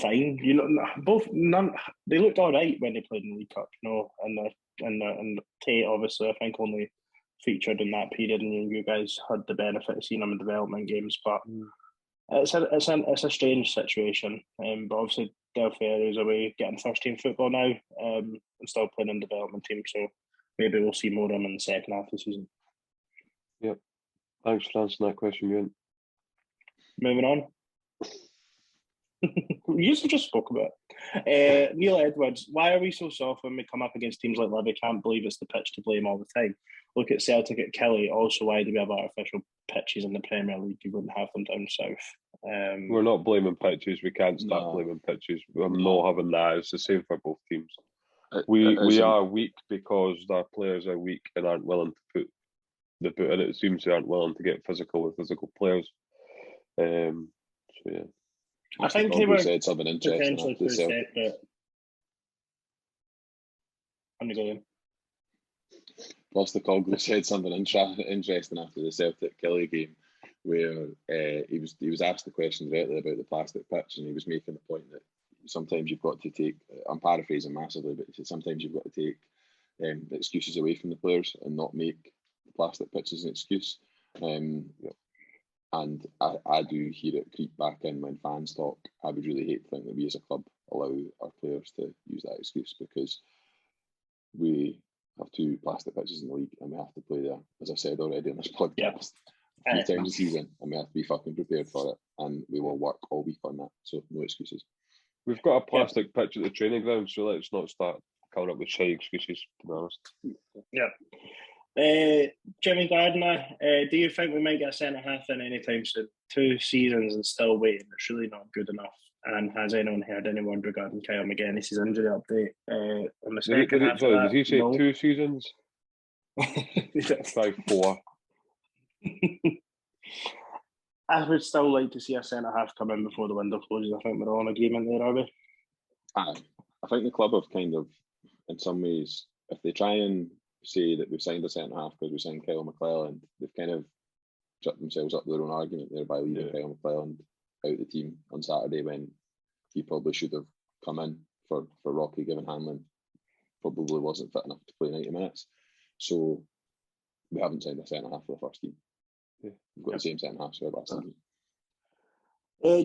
fine. They looked all right when they played in the League Cup, and Tate obviously I think only featured in that period, and you guys had the benefit of seeing him in development games. But it's a strange situation. But obviously Del Ferry's away getting first team football now, and still playing in development team. So maybe we'll see more of him in the second half of the season. Yep. Thanks for answering that question, Ewan. Moving on. You just spoke about it. Neil Edwards, why are we so soft when we come up against teams like Livi? Can't believe it's the pitch to blame all the time. Look at Celtic at Kelly. Also, why do we have artificial pitches in the Premier League? You wouldn't have them down south. We're not blaming pitches. We can't start blaming pitches. We're not having that. It's the same for both teams. We are weak because our players are weak and aren't willing to put the boot in. It seems they aren't willing to get physical with physical players. So yeah. I think they were said something interesting potentially too separate. I'm going. Postecoglou said something interesting after the Celtic Kelly game, where he was asked the question directly about the plastic pitch, and he was making the point that sometimes you've got to take. I'm paraphrasing massively, but he said sometimes you've got to take excuses away from the players and not make the plastic pitch as an excuse. And I do hear it creep back in when fans talk. I would really hate to think that we as a club allow our players to use that excuse, because we have 2 plastic pitches in the league and we have to play there, as I said already on this podcast, a few times a season, and we have to be fucking prepared for it, and we will work all week on that, so no excuses. We've got a plastic pitch at the training ground, so let's not start coming up with shy excuses, to be honest. Jimmy Gardner, do you think we might get a centre-half in any time soon? 2 seasons and still waiting. It's really not good enough. And has anyone heard any word regarding Kyle McGuinness's injury update? On the second half of that, did he say no. 2 seasons? Try 4. I would still like to see a centre-half come in before the window closes. I think we're all in agreement there, are we? I think the club have kind of, in some ways, if they try and say that we've signed a centre-half because we signed Kyle McClelland, they've kind of shut themselves up their own argument there by leaving Kyle McClelland out the team on Saturday, when he probably should have come in for Rocky, given Hanlon probably wasn't fit enough to play 90 minutes. So we haven't signed a centre-half for the first team. We've got the same centre-half for last season.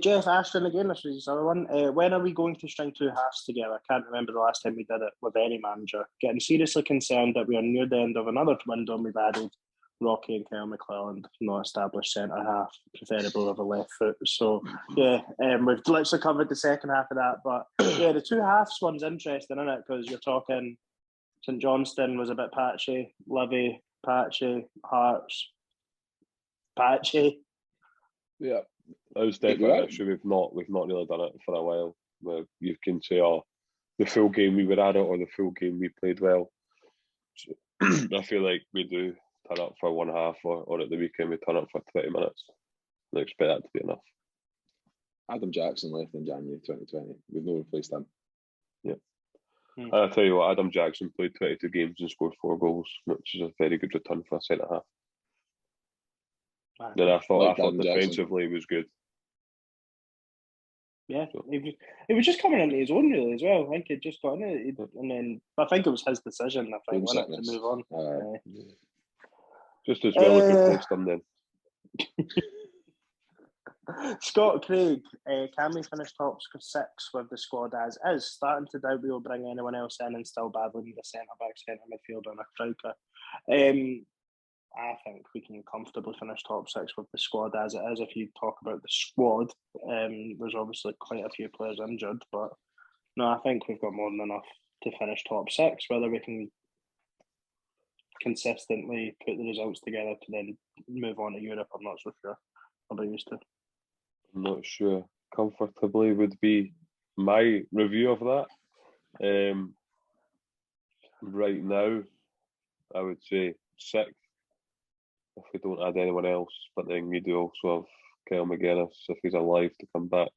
Jeff Ashton again, this was his other one. When are we going to string 2 halves together? I can't remember the last time we did it with any manager. Getting seriously concerned that we are near the end of another window and we've added Rocky and Kyle McClelland, not established centre-half, preferably with a left foot. So, we've literally covered the second half of that. But, the 2 halves one's interesting, isn't it? Because you're talking St Johnstone was a bit patchy, Livi, patchy, Hearts, patchy. Yeah. That was definitely an issue. We've not really done it for a while. Where you can say, the full game we were at it, or the full game we played well. So, I feel like we do turn up for one half, or at the weekend we turn up for 20 minutes. I expect that to be enough. Adam Jackson left in January 2020. We've not replaced him. Yeah. And I'll tell you what, Adam Jackson played 22 games and scored 4 goals, which is a very good return for a centre-half. And I thought defensively he was good. Yeah, he was just coming into his own really as well. I think he'd just got in it, and then I think it was his decision. I think to move on. Just as well as replaced him then. Scott Craig, can we finish top 6 with the squad as is? Starting to doubt we will bring anyone else in and still badly need a centre-back, centre midfielder and a striker. I think we can comfortably finish top 6 with the squad as it is. If you talk about the squad, there's obviously quite a few players injured, but no, I think we've got more than enough to finish top 6. Whether we can consistently put the results together to then move on to Europe, I'm not so sure. I'll be used to. I'm not sure. Comfortably would be my review of that. Right now, I would say 6th. If we don't add anyone else, but then we do also have Kyle McGuinness if he's alive to come back,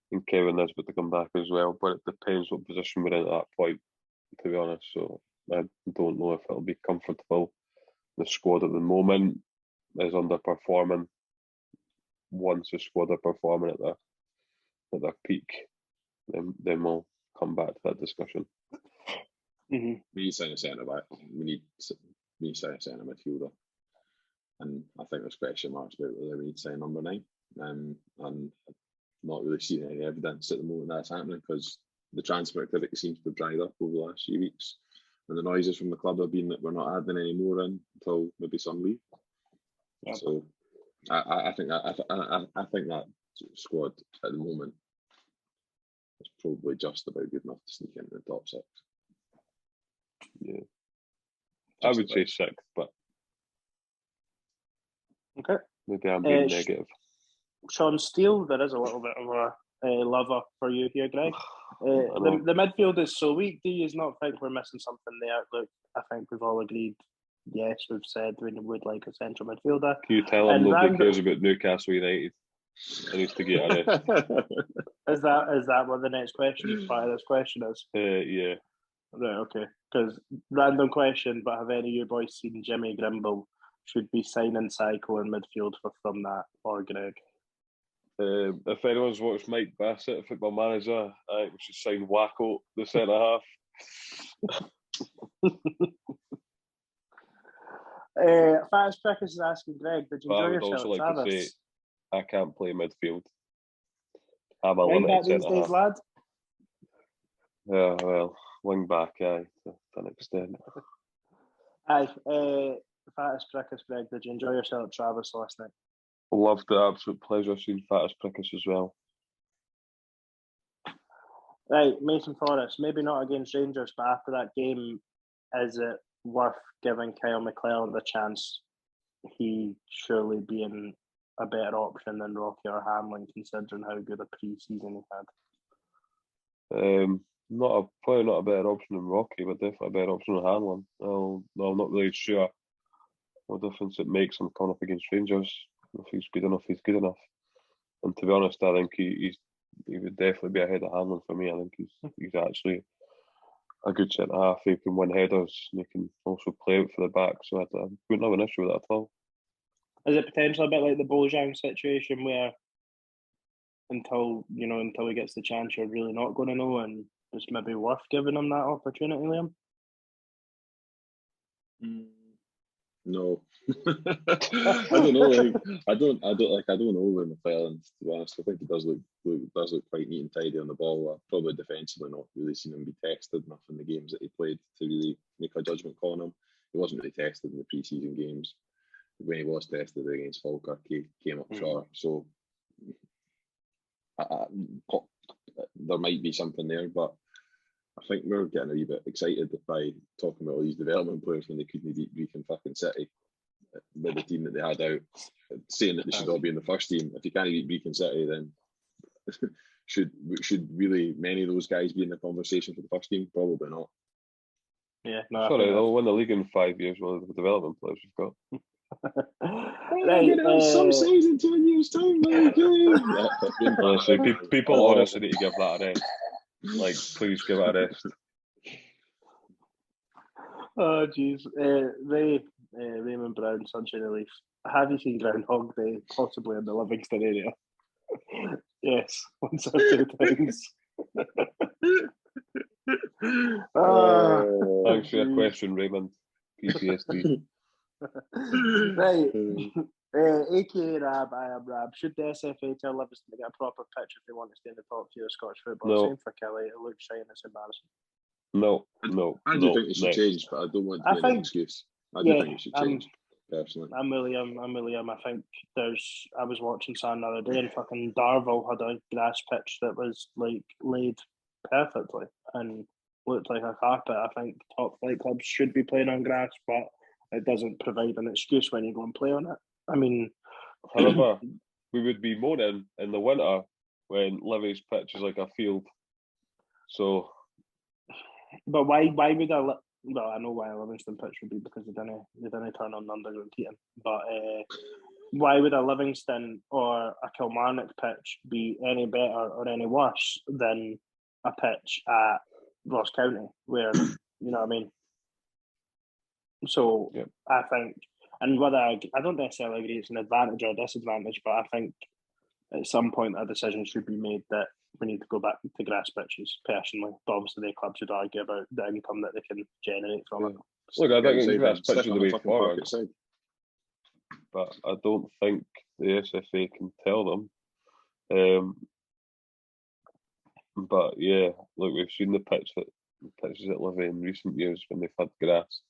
and Kevin Nisbet to come back as well. But it depends what position we're in at that point, to be honest. So I don't know if it'll be comfortable. The squad at the moment is underperforming. Once the squad are performing at their peak, then we'll come back to that discussion. We need to sign a centre back. We need to sign a centre midfielder. And I think there's question marks about whether we need to sign number 9. And I'm not really seeing any evidence at the moment that's happening, because the transfer activity seems to have dried up over the last few weeks. And the noises from the club have been that we're not adding any more in until maybe some leave. Yep. So I think that squad at the moment it's probably just about good enough to sneak into the top 6. Yeah, I would say 6th, but Okay. maybe I'm being negative. Sean Steele, there is a little bit of a lover for you here, Greg. The midfield is so weak. Do you not think we're missing something there? Look, I think we've all agreed. Yes, we've said we would like a central midfielder. Can you tell him nobody cares about Newcastle United? He needs to get a rest. Is that what the next question part of this question is? Yeah. Right, okay. Because random question, but have any of you boys seen Jimmy Grimble should be signing Psycho in midfield from that, or Greg? If anyone's watched Mike Bassett, Football Manager, I think we should sign Wacko, the centre half. Fast Prickers is asking Greg, did you enjoy yourself? I would also like to say, I can't play midfield. I'm a wing limited back these centre days, half. lad? Yeah, well, wing back, aye, to an extent. Aye, Fattest Prickers, Greg, did you enjoy yourself at Travis last night? Loved it, absolute pleasure seeing Fattest Prickers as well. Right, Mason Forrest, maybe not against Rangers, but after that game, is it worth giving Kyle McLeod the chance? He surely being a better option than Rocky or Hamlin, considering how good a pre-season he had. Probably not a better option than Rocky, but definitely a better option than Hanlon. I'm not really sure what difference it makes him coming up against Rangers. If he's good enough, he's good enough. And to be honest, I think he would definitely be ahead of Hanlon for me. I think he's actually a good centre half. He can win headers and he can also play out for the back. So I wouldn't have an issue with that at all. Is it potentially a bit like the Bojang situation where until he gets the chance, you're really not going to know, and it's maybe worth giving him that opportunity, Liam? No, I don't know. I don't know with McClelland. To be honest, I think he does look quite neat and tidy on the ball. Probably defensively not really seen him be tested enough in the games that he played to really make a judgment call on him. He wasn't really tested in the pre-season games. When he was tested against Falkirk, he came up short. So there might be something there, but I think we're getting a wee bit excited by talking about all these development players when they couldn't beat Brecon fucking City with the team that they had out, saying that they should all be in the first team. If you can't beat Brecon City, then should really many of those guys be in the conversation for the first team? Probably not. Yeah, no. Sorry, they'll win the league in 5 years with the development players we've got. Right, some size in 10 years' time. Honestly, people honestly need to give that a rest. Like, please give it a rest. Oh, jeez. Raymond Brown, Sunshine Relief. Have you seen Groundhog Day, possibly in the Livingston area? Yes, once or two times. Thanks for your question, Raymond. PTSD. Right. AKA Rab, I am Rab. Should the SFA tell Livingston to get a proper pitch if they want to stay in the top tier of Scottish football? No. Same for Kelly. It looks shiny. It's embarrassing. No. I do think it should change, but I don't want to be an excuse. I do think it should change, personally. I'm William. I think I was watching something the other day and fucking Darvel had a grass pitch that was like laid perfectly and looked like a carpet. I think top flight clubs should be playing on grass, but it doesn't provide an excuse when you go and play on it. I mean, however, we would be moaning in the winter when Livy's pitch is like a field. So, but why would I? Well, I know why a Livingston pitch would be because they didn't turn on the underground heating. But why would a Livingston or a Kilmarnock pitch be any better or any worse than a pitch at Ross County, where you know what I mean? So yep. I think. And whether I don't necessarily agree it's an advantage or a disadvantage, but I think at some point a decision should be made that we need to go back to grass pitches, personally. But obviously the clubs should argue about the income that they can generate from it. Look, I think grass pitch is the way forward. But I don't think the SFA can tell them. But yeah, look, we've seen the pitches at Livi in recent years when they've had grass.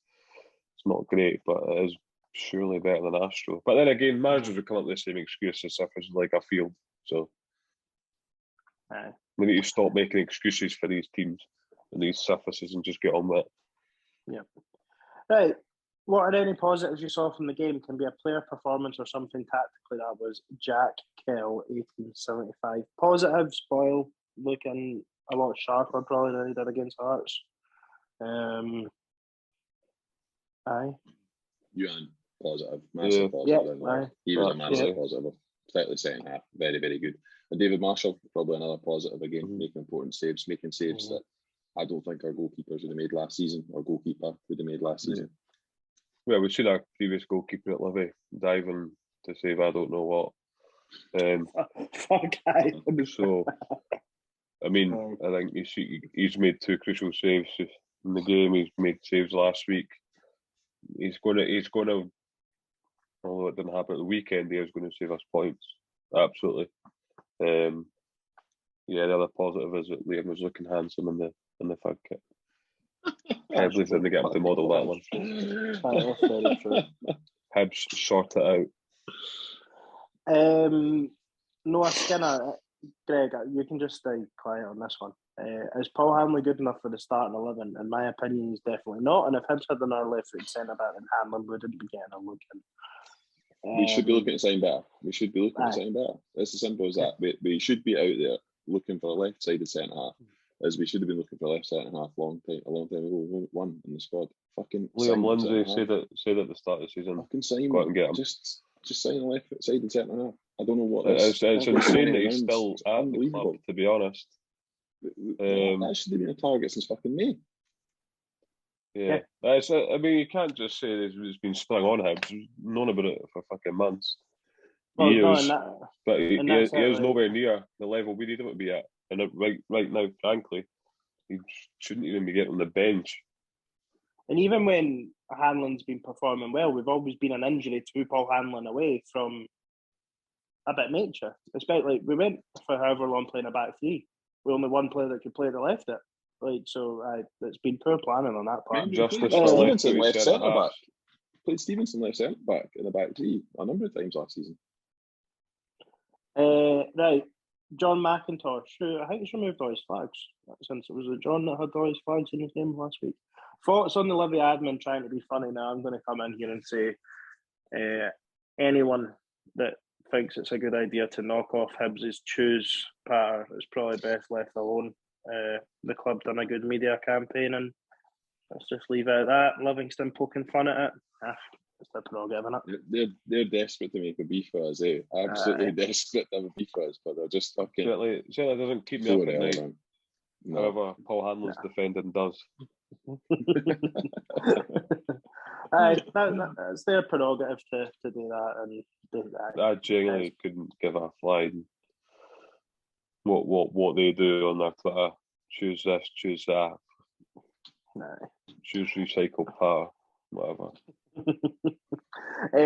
It's not great, but it is surely better than Astro. But then again, managers would come up with the same excuse as if it's like a field. So, We need to stop making excuses for these teams and these surfaces and just get on with it. Yeah. Right. What are any positives you saw from the game? Can be a player performance or something tactically. That was Jack Kell, 1875. Positives, Boyle looking a lot sharper probably than he did against Hearts. Aye. Ewan, positive, massive positive. Aye. He was a massive positive, particularly second half. Very, very good. And David Marshall, probably another positive again, making important saves, making saves that I don't think our goalkeepers would have made last season, or goalkeeper would have made last season. Well, we seen our previous goalkeeper at Livi diving to save I don't know what. Fuck, aye. So, I mean, I think he's made 2 crucial saves in the game. He's made saves last week. He's going to. Although it didn't happen at the weekend, he was going to save us points. Absolutely. The other positive is that Liam was looking handsome in the fag kit. Hibs didn't get him to model that one. Hibs sort it out. Noah Skinner, Greg, you can just stay quiet on this one. Is Paul Hanlon good enough for the starting 11? In my opinion, he's definitely not. And if Hibs had another left-foot centre-back, then Hanlon wouldn't be getting a look in. We should be looking at something better. It's as simple as that. We should be out there looking for a left-sided centre-half, as we should have been looking for a left centre-half a long time ago. We won in the squad. Fucking Liam Lindsay said at the start of the season. Fucking sign go out and get him. Just sign a left-sided centre-half. I don't know what it's insane that he's still at the club, to be honest. That should have been a target since fucking May. Yeah. I mean, you can't just say it's been sprung on him. He's known about it for fucking months. But he is nowhere near the level we need him to be at. And right now, frankly, he shouldn't even be getting on the bench. And even when Hanlon's been performing well, we've always been an injury to Paul Hanlon away from a bit of nature. Especially, we went for however long playing a back three. We only one player that could play the left it. It's been poor planning on that part. Stevenson left centre back. Played Stevenson left centre back in the back three a number of times last season. Right, John McIntosh, who I think he's removed all his flags since it was John that had all his flags in his name last week. Thoughts on the Livi admin trying to be funny now? I'm going to come in here and say anyone that thinks it's a good idea to knock off Hibs' choose patter is probably best left alone. The club done a good media campaign, and let's just leave it at that. Livingston poking fun at it. It's their prerogative, isn't it? They're desperate to make a beef for us, eh? Absolutely desperate to have a beef for us, but they're just fucking. Certainly doesn't keep me up at night. No. However, Paul Hanlon's defending does. It's their prerogative to do that, and I genuinely couldn't give a flying what they do on their Twitter. Choose this, choose that. Choose recycled power, whatever.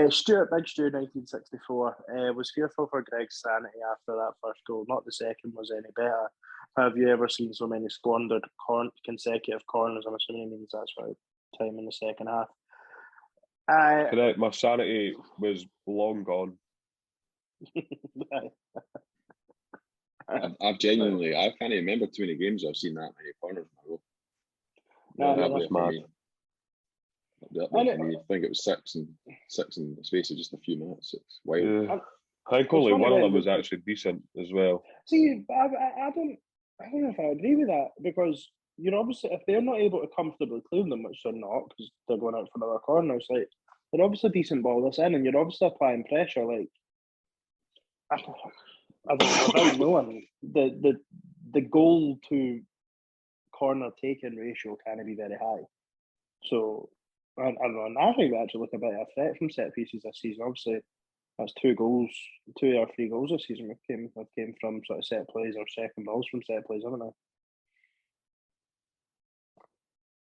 Stuart, Big Stu, 1964, was fearful for Greg's sanity after that first goal. Not the second was any better. Have you ever seen so many squandered consecutive corners? I'm assuming it means that's right. Time in the second half. Correct. My sanity was long gone. I've genuinely, I can't even remember too many games I've seen that many corners in a row. That was mad. I think it was six in the space of just a few minutes. It's wild. Yeah. I think only one of them was actually decent as well. See, I don't know if I agree with that, because you're obviously, if they're not able to comfortably clean them, which they're not because they're going out for another corner, it's like they're obviously a decent ball this in, and you're obviously applying pressure. Like I don't know. And the goal to corner taken ratio can't be very high. So I don't know. And I think we actually look a bit of a threat from set pieces this season. Obviously, that's 2 or 3 goals this season came from sort of set plays or second balls from set plays, haven't they?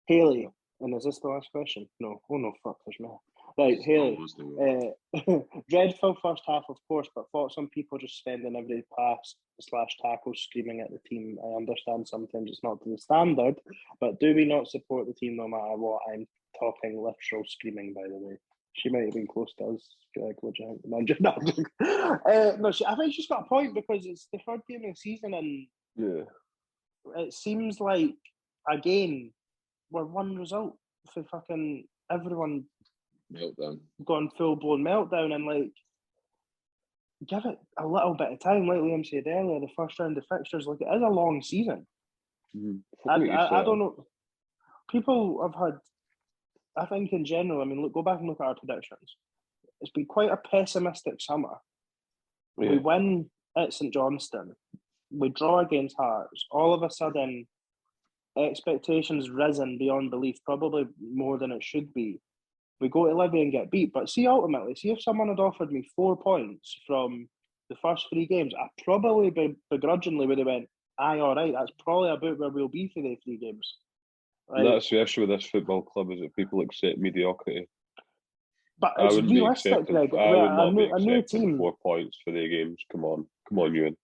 Haley, and is this the last question? No. Oh no, fuck, there's more. Right, Haley. Dreadful first half, of course, but thoughts on people just spending every pass/tackle screaming at the team. I understand sometimes it's not to the standard, but do we not support the team no matter what? I'm talking literal screaming, by the way. She might have been close to us, Greg. What do you think? No, I think she's got a point, because it's the third game of the season, and Yeah. It seems like, again, we're one result for fucking everyone Meltdown. gone full-blown meltdown, and like, give it a little bit of time. Like Liam said earlier, the first round of fixtures, like, it is a long season. I don't know. People have had, I think in general, I mean, look, go back and look at our predictions. It's been quite a pessimistic summer. Yeah. We win at St Johnstone. We draw against Hearts. All of a sudden, expectations risen beyond belief, probably more than it should be. We go to Livi and get beat. But see, ultimately, see if someone had offered me 4 points from the first 3 games, I probably begrudgingly would have went, aye, all right, that's probably about where we'll be for the 3 games. Like, that's the issue with this football club, is that people accept mediocrity. But it's realistic, Greg. I would not be a new accepting team. 4 points for the games. Come on, Ewan.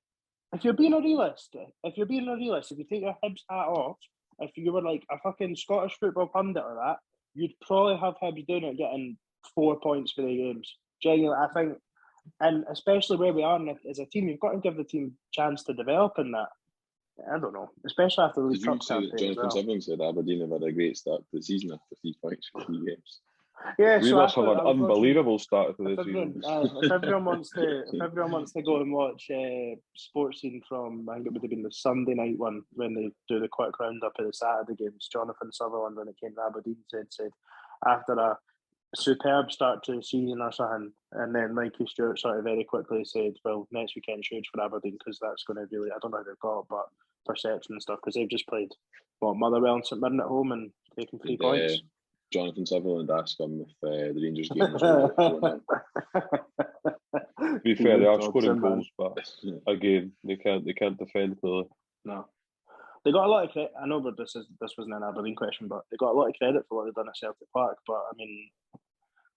If you're being a realist, if you take your Hibs hat off, if you were like a fucking Scottish football pundit or that, you'd probably have Hibs doing it, getting 4 points for the games. Genuinely, I think, and especially where we are as a team, you've got to give the team a chance to develop in that. I don't know, especially after the League Cup campaign. Did you say that Jonathan Sutherland said Aberdeen have had a great start to the season after 3 points for 3 games? Yeah, we must have an unbelievable start to the season. If everyone wants to go and watch Sports Scene from, I think it would have been the Sunday night one when they do the quick roundup of the Saturday games. Jonathan Sutherland, when it came to Aberdeen, said after a superb start to the season or something, and then Mikey Stewart sort of very quickly said, "Well, next weekend's huge for Aberdeen because that's going to really, I don't know how they've got, but perception and stuff, because they've just played Motherwell and St Mirren at home and taken 3 points." Jonathan Sutherland asked him if the Rangers game was really To be fair, they are scoring goals, but again, they can't defend clearly. No, they got a lot of credit. I know, but this wasn't an Aberdeen question, but they got a lot of credit for what they've done at Celtic Park. But I mean,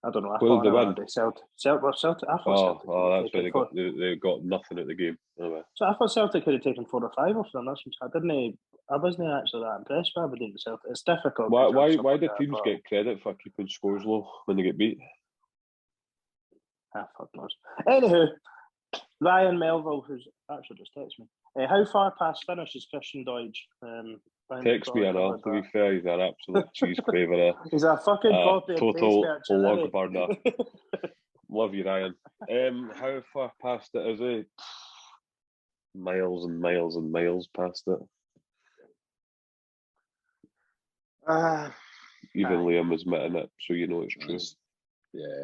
I don't know. I thought Celtic. I thought that's why they got nothing at the game. Anyway. So I thought Celtic could have taken 4 or 5 off them. I wasn't actually that impressed with Aberdeen and Celtic. It's difficult. Why do teams get credit for keeping scores low when they get beat? Fuck knows. Anywho, Ryan Melville, who's actually just texted me. How far past finish is Christian Doidge? Text me enough, to be fair, he's an absolute cheese craver. He's a fucking copy and total paste log burner. Love you, Ryan. How far past it is he? Miles and miles and miles past it. Even Liam is admitting it, so you know it's true.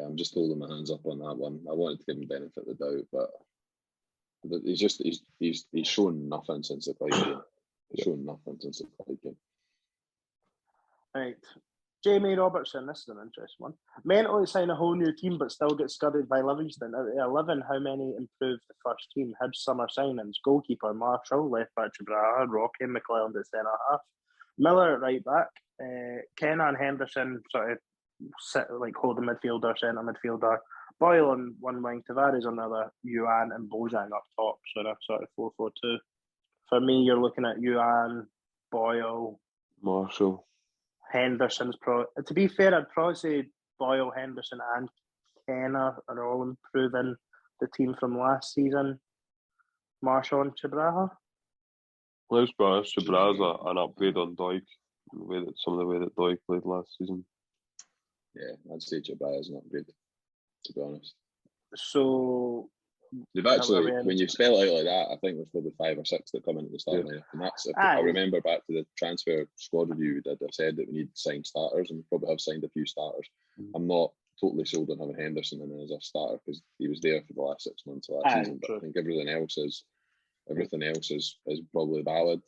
I'm just holding my hands up on that one. I wanted to give him benefit of the doubt, but he's shown nothing since the Clyde game. He's shown nothing since the Clyde game. Right. Jamie Robertson, this is an interesting one. Mentally sign a whole new team but still get scudded by Livingston. Out of 11, how many improved the first team? Hibs summer signings: goalkeeper Marshall, left back Braha, Rocky McClelland at centre half, Miller at right back, Kenna and Henderson sort of sit like holding midfielder, centre midfielder, Boyle on one wing, Tavares on the other, Yuan and Bojang up top. So that's sort of 4-4-2. For me, you're looking at Yuan, Boyle, Marshall, Henderson's to be fair, I'd probably say Boyle, Henderson and Kenna are all improving the team from last season. Marshall and Chibraha. Let's be honest, Chibraha's an upgrade on Doig. Some of the way that Doig played last season. Yeah, I'd say Chibraha's an upgrade, to be honest. So they've actually, when you spell it out like that, I think there's probably 5 or 6 that come into the starting lineup. And that's, I remember back to the transfer squad review we did, I said that we need to sign starters, and we probably have signed a few starters. I'm not totally sold on having Henderson in as a starter because he was there for the last 6 months of that season. But I think everything else is probably valid.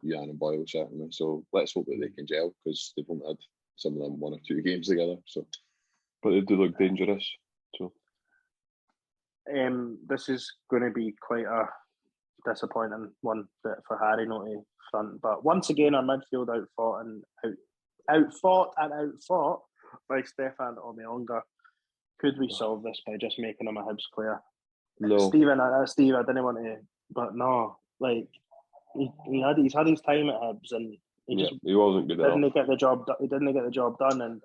Yuan and Boyle certainly. So let's hope that they can gel, because they've only had some of them 1 or 2 games together. So, but they do look dangerous. So. This is going to be quite a disappointing one for Harry, not to front. But once again, our midfield outfought by Stefan Omionga. Could we solve this by just making him a Hibs player? No, Steve, I didn't want to, but no, like he's had his time at Hibs, and he wasn't good enough. He didn't get the job done, and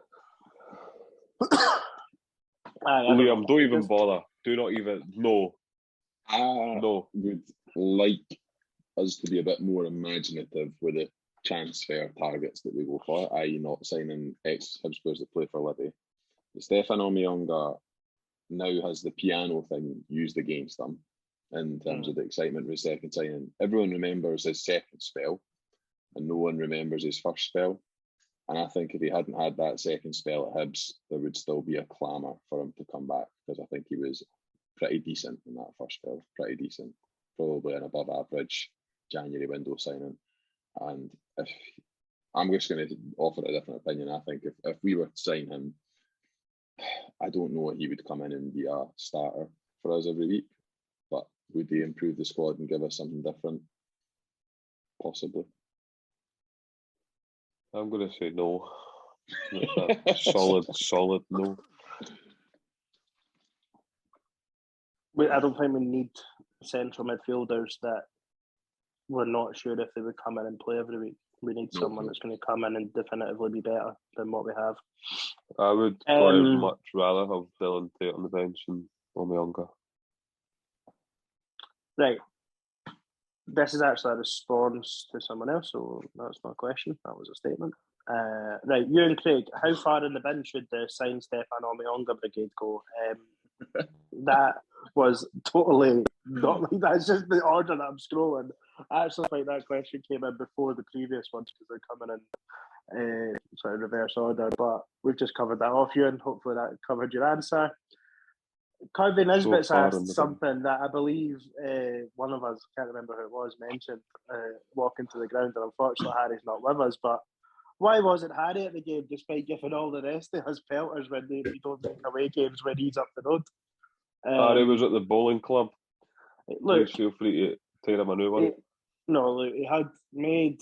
Liam, don't even bother. Do not even. No. Would like us to be a bit more imaginative with the transfer targets that we go for, i.e. not signing ex-Hibs players that play for Livi. Stefan Omiyonga now has the piano thing used against him in terms of the excitement of his second signing. Everyone remembers his second spell and no one remembers his first spell. And I think if he hadn't had that second spell at Hibs, there would still be a clamour for him to come back, because I think he was pretty decent in that first spell, pretty decent. Probably an above average January window signing. And if I'm just going to offer a different opinion, I think if we were to sign him, I don't know he would come in and be a starter for us every week, but would he improve the squad and give us something different? Possibly. I'm going to say no. Solid no. I don't think we need central midfielders that we're not sure if they would come in and play every week. We need someone that's going to come in and definitively be better than what we have. I would quite much rather have Dylan Tate on the bench than Omiyonga. Right. This is actually a response to someone else, so that's not a question. That was a statement. Right, you and Craig, how far in the bin should the sign Stefan Omiyonga brigade go? That was totally not like that. It's just the order that I'm scrolling. I actually think that question came in before the previous ones because they're coming in sort of reverse order. But we've just covered that off you, and hopefully that covered your answer. Kirby Nisbet's asked something that I believe one of us, can't remember who it was, mentioned walking to the ground, and unfortunately Harry's not with us. But why wasn't Harry at the game despite giving all the rest of his pelters when we don't make away games when he's up the road? Harry was at the bowling club. Look, please feel free to tear him a new one. Look, he had made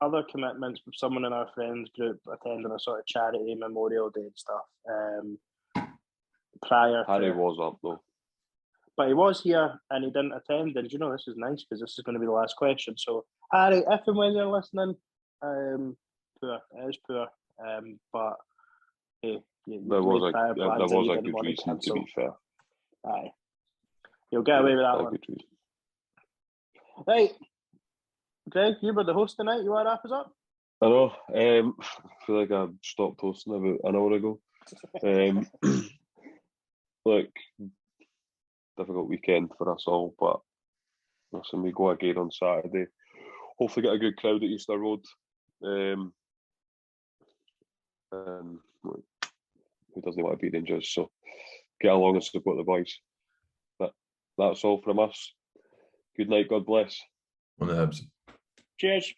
other commitments with someone in our friends group attending a sort of charity Memorial Day and stuff. Prior Harry was up though. But he was here and he didn't attend. And you know, this is nice because this is going to be the last question. So, Harry, if and when you're listening, poor. It is poor. But hey, there was a good reason to be fair. Aye. You'll get away with that one. Right. Greg, you were the host tonight. You want to wrap us up? I know. I feel like I stopped hosting about an hour ago. Look, difficult weekend for us all, but listen, we go again on Saturday. Hopefully get a good crowd at Easter Road. And who doesn't want to beat Rangers? So get along and support the boys. But that's all from us. Good night, God bless. On the Hibs. Cheers.